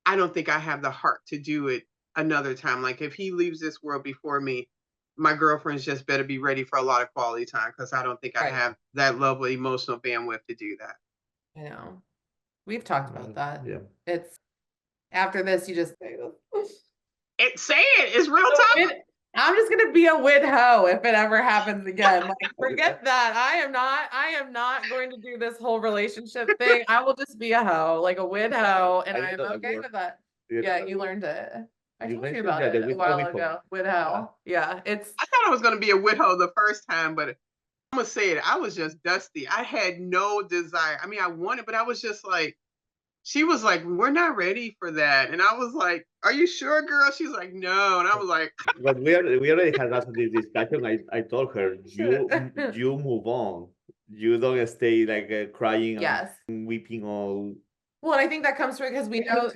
I don't think I have the heart to do it another time. Like if he leaves this world before me, my girlfriends just better be ready for a lot of quality time, because I don't think I Right. have that level of emotional bandwidth to do that. I know. We've talked about that. Yeah. It's after this, you just Say it. It's real tough. I'm just gonna be a wid hoe if it ever happens again. Like, forget that. I am not going to do this whole relationship thing. I will just be a hoe, like a wid hoe, and I'm okay with that. Yeah, you learned it. I told you about it a while ago. Wid hoe. Yeah, it's. I thought I was going to be a widow the first time, but I'm going to say it. I was just dusty. I had no desire. I mean, I wanted, but I was just like, she was like, we're not ready for that. And I was like, are you sure, girl? She's like, no. And I was like, But we already had that this discussion. I told her, you move on. You don't stay like crying Yes. and weeping all. Well, and I think that comes from because we know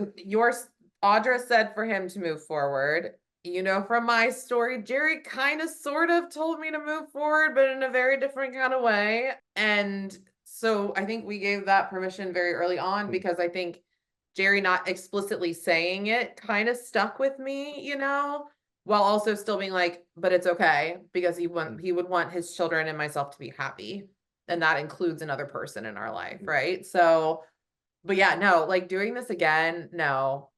Audra said for him to move forward. You know, from my story, Jerry kind of sort of told me to move forward, but in a very different kind of way. And so I think we gave that permission very early on, because I think Jerry not explicitly saying it kind of stuck with me, you know, while also still being like, but it's okay, because he would want his children and myself to be happy. And that includes another person in our life, right? So, but yeah, no, like doing this again, no.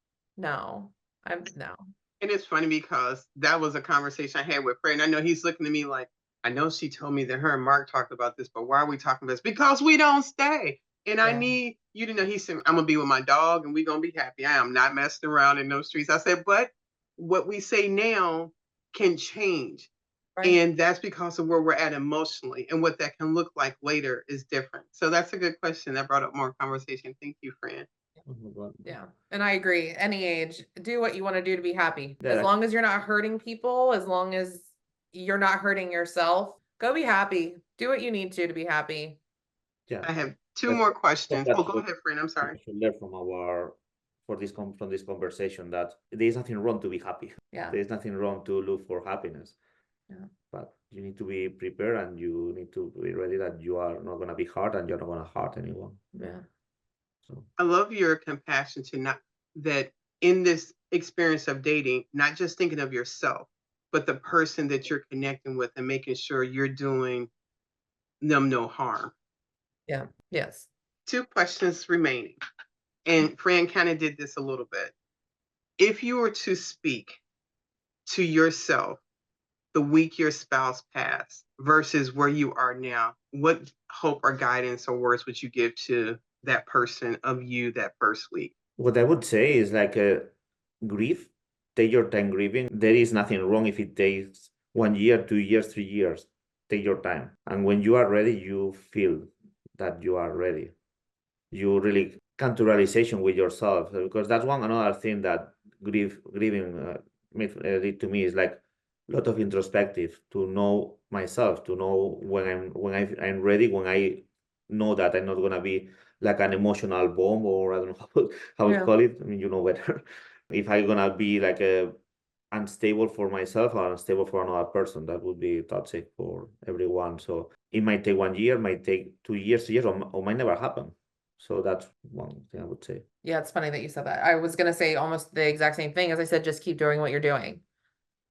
and it's funny because that was a conversation I had with Fred. And I know he's looking at me like, I know she told me that her and Mark talked about this, but why are we talking about this? Because we don't stay. And I need you to know, he said, I'm going to be with my dog and we're going to be happy. I am not messing around in those streets. I said, but what we say now can change. Right. And that's because of where we're at emotionally, and what that can look like later is different. So that's a good question. That brought up more conversation. Thank you, friend. Yeah. And I agree. Any age, do what you want to do to be happy. Yeah, as long as you're not hurting people, as long as you're not hurting yourself, go be happy. Do what you need to be happy. Yeah. I have 2 more questions. Oh, go ahead, friend. I'm sorry. Learn from this conversation that there is nothing wrong to be happy. Yeah. There is nothing wrong to look for happiness. Yeah. But you need to be prepared, and you need to be ready that you are not going to be hurt, and you're not going to hurt anyone. Yeah. So I love your compassion to not that in this experience of dating, not just thinking of yourself, but the person that you're connecting with, and making sure you're doing them no harm. Yeah. Yes. 2 questions remaining. And Fran kind of did this a little bit. If you were to speak to yourself the week your spouse passed versus where you are now, what hope or guidance or words would you give to that person of you that first week? What I would say is like grief. Take your time grieving. There is nothing wrong if it takes 1 year, 2 years, 3 years. Take your time. And when you are ready, you feel that you are ready. You really come to realization with yourself, because that's one another thing that grieving did to me is like a lot of introspective, to know myself, to know I'm ready, when I know that I'm not gonna be like an emotional bomb, or I don't know how Yeah. to call it. I mean, you know better. If I'm gonna be like a unstable for myself or unstable for another person, that would be toxic for everyone. So it might take 1 year, might take 2 years, 3 years, or might never happen. So that's one thing I would say. Yeah, it's funny that you said that. I was gonna say almost the exact same thing as I said, just keep doing what you're doing.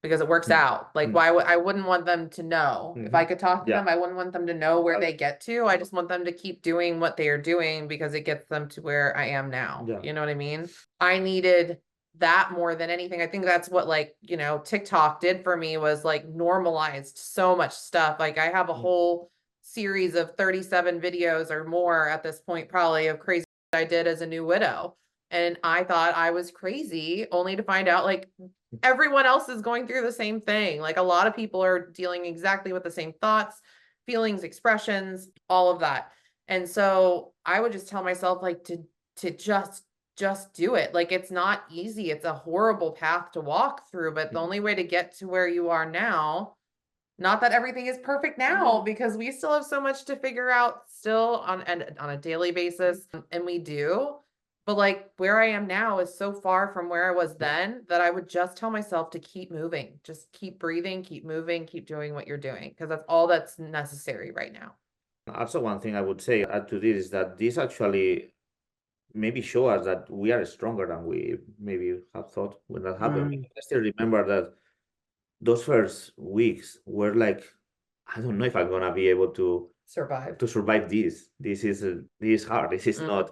Because it works Mm. out. Like, why would I wouldn't want them to know. If I could talk to Yeah. them, I wouldn't want them to know where they get to. I just want them to keep doing what they are doing because it gets them to where I am now. Yeah. You know what I mean? I needed that more than anything. I think that's what, like, you know, TikTok did for me, was like normalized so much stuff. Like, I have a whole series of 37 videos or more at this point, probably, of crazy shit I did as a new widow. And I thought I was crazy, only to find out like everyone else is going through the same thing. Like, a lot of people are dealing exactly with the same thoughts, feelings, expressions, all of that. And so I would just tell myself like to just do it. Like, it's not easy. It's a horrible path to walk through, but the only way to get to where you are now, not that everything is perfect now, because we still have so much to figure out still on a daily basis, and we do. But like, where I am now is so far from where I was then that I would just tell myself to keep moving, just keep breathing, keep moving, keep doing what you're doing, because that's all that's necessary right now. Also, one thing I would say add to this is that this actually maybe show us that we are stronger than we maybe have thought when that happened. I still remember that those first weeks were like, I don't know if I'm gonna be able to Survive. survive this. This is hard. This is not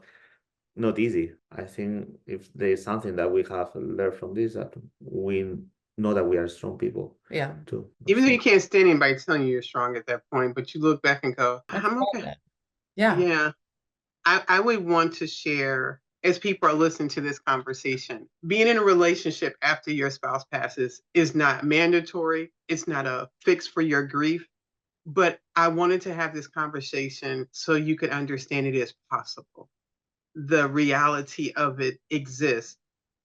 easy. I think if there's something that we have learned from this, that we know that we are strong people. Yeah. Too. Even though So- you can't stand anybody telling you you're strong at that point, but you look back and go, I'm okay. Yeah. Yeah. I would want to share, as people are listening to this conversation, being in a relationship after your spouse passes is not mandatory. It's not a fix for your grief. But I wanted to have this conversation so you could understand it is possible. The reality of it exists.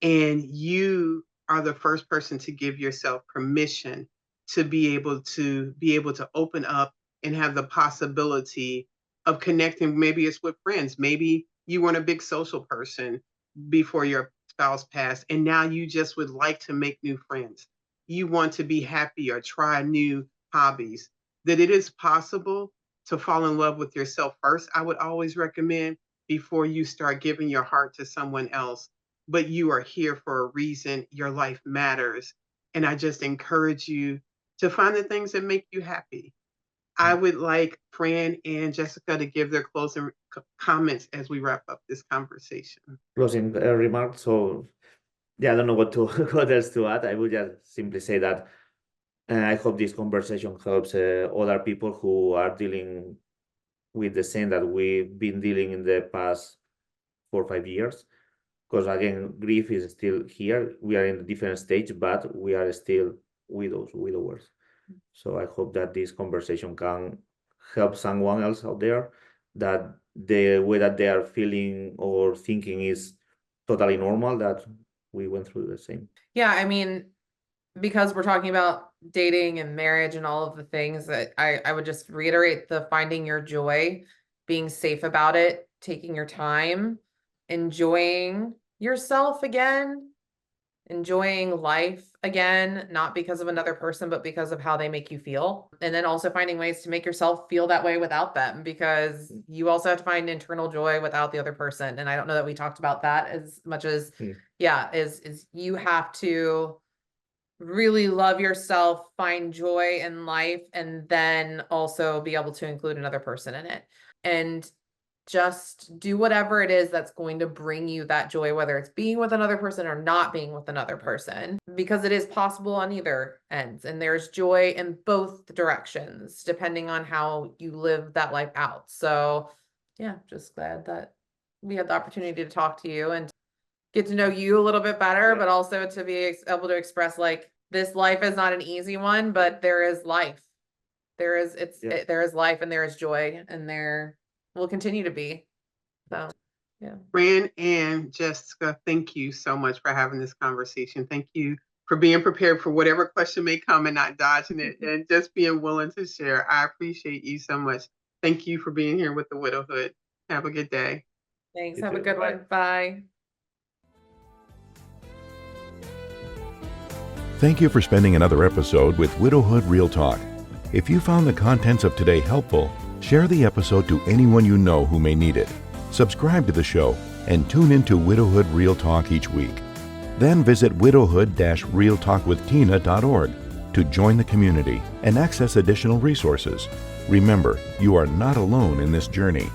And you are the first person to give yourself permission to be able to open up and have the possibility of connecting. Maybe it's with friends. Maybe you weren't a big social person before your spouse passed, and now you just would like to make new friends. You want to be happy or try new hobbies. That it is possible to fall in love with yourself first. I would always recommend, before you start giving your heart to someone else. But you are here for a reason. Your life matters. And I just encourage you to find the things that make you happy. I would like Fran and Jessica to give their closing comments as we wrap up this conversation. Closing remarks. So, yeah, I don't know what to what else to add. I would just simply say that I hope this conversation helps other people who are dealing with the same that we've been dealing in the past 4 or 5 years. Because again, grief is still here. We are in a different stage, but we are still widowers. So I hope that this conversation can help someone else out there, that the way that they are feeling or thinking is totally normal, that we went through the same. Yeah, I mean, because we're talking about dating and marriage and all of the things, that I would just reiterate the finding your joy, being safe about it, taking your time, enjoying yourself again, enjoying life again, not because of another person, but because of how they make you feel. And then also finding ways to make yourself feel that way without them, because you also have to find internal joy without the other person. And I don't know that we talked about that as much as, is you have to really love yourself, find joy in life, and then also be able to include another person in it. And just do whatever it is that's going to bring you that joy, whether it's being with another person or not being with another person, because it is possible on either ends. And there's joy in both directions, depending on how you live that life out. So yeah, just glad that we had the opportunity to talk to you and get to know you a little bit better, but also to be able to express like, this life is not an easy one, but there is life. There is life, and there is joy, and there will continue to be. So, yeah. Fran and Jessica, thank you so much for having this conversation. Thank you for being prepared for whatever question may come and not dodging it, and just being willing to share. I appreciate you so much. Thank you for being here with the Widowhood. Have a good day. Thanks. You Have a too. good Bye. one. Bye. Thank you for spending another episode with Widowhood Real Talk. If you found the contents of today helpful, share the episode to anyone you know who may need it. Subscribe to the show and tune into Widowhood Real Talk each week. Then visit widowhood-realtalkwithtina.org to join the community and access additional resources. Remember, you are not alone in this journey.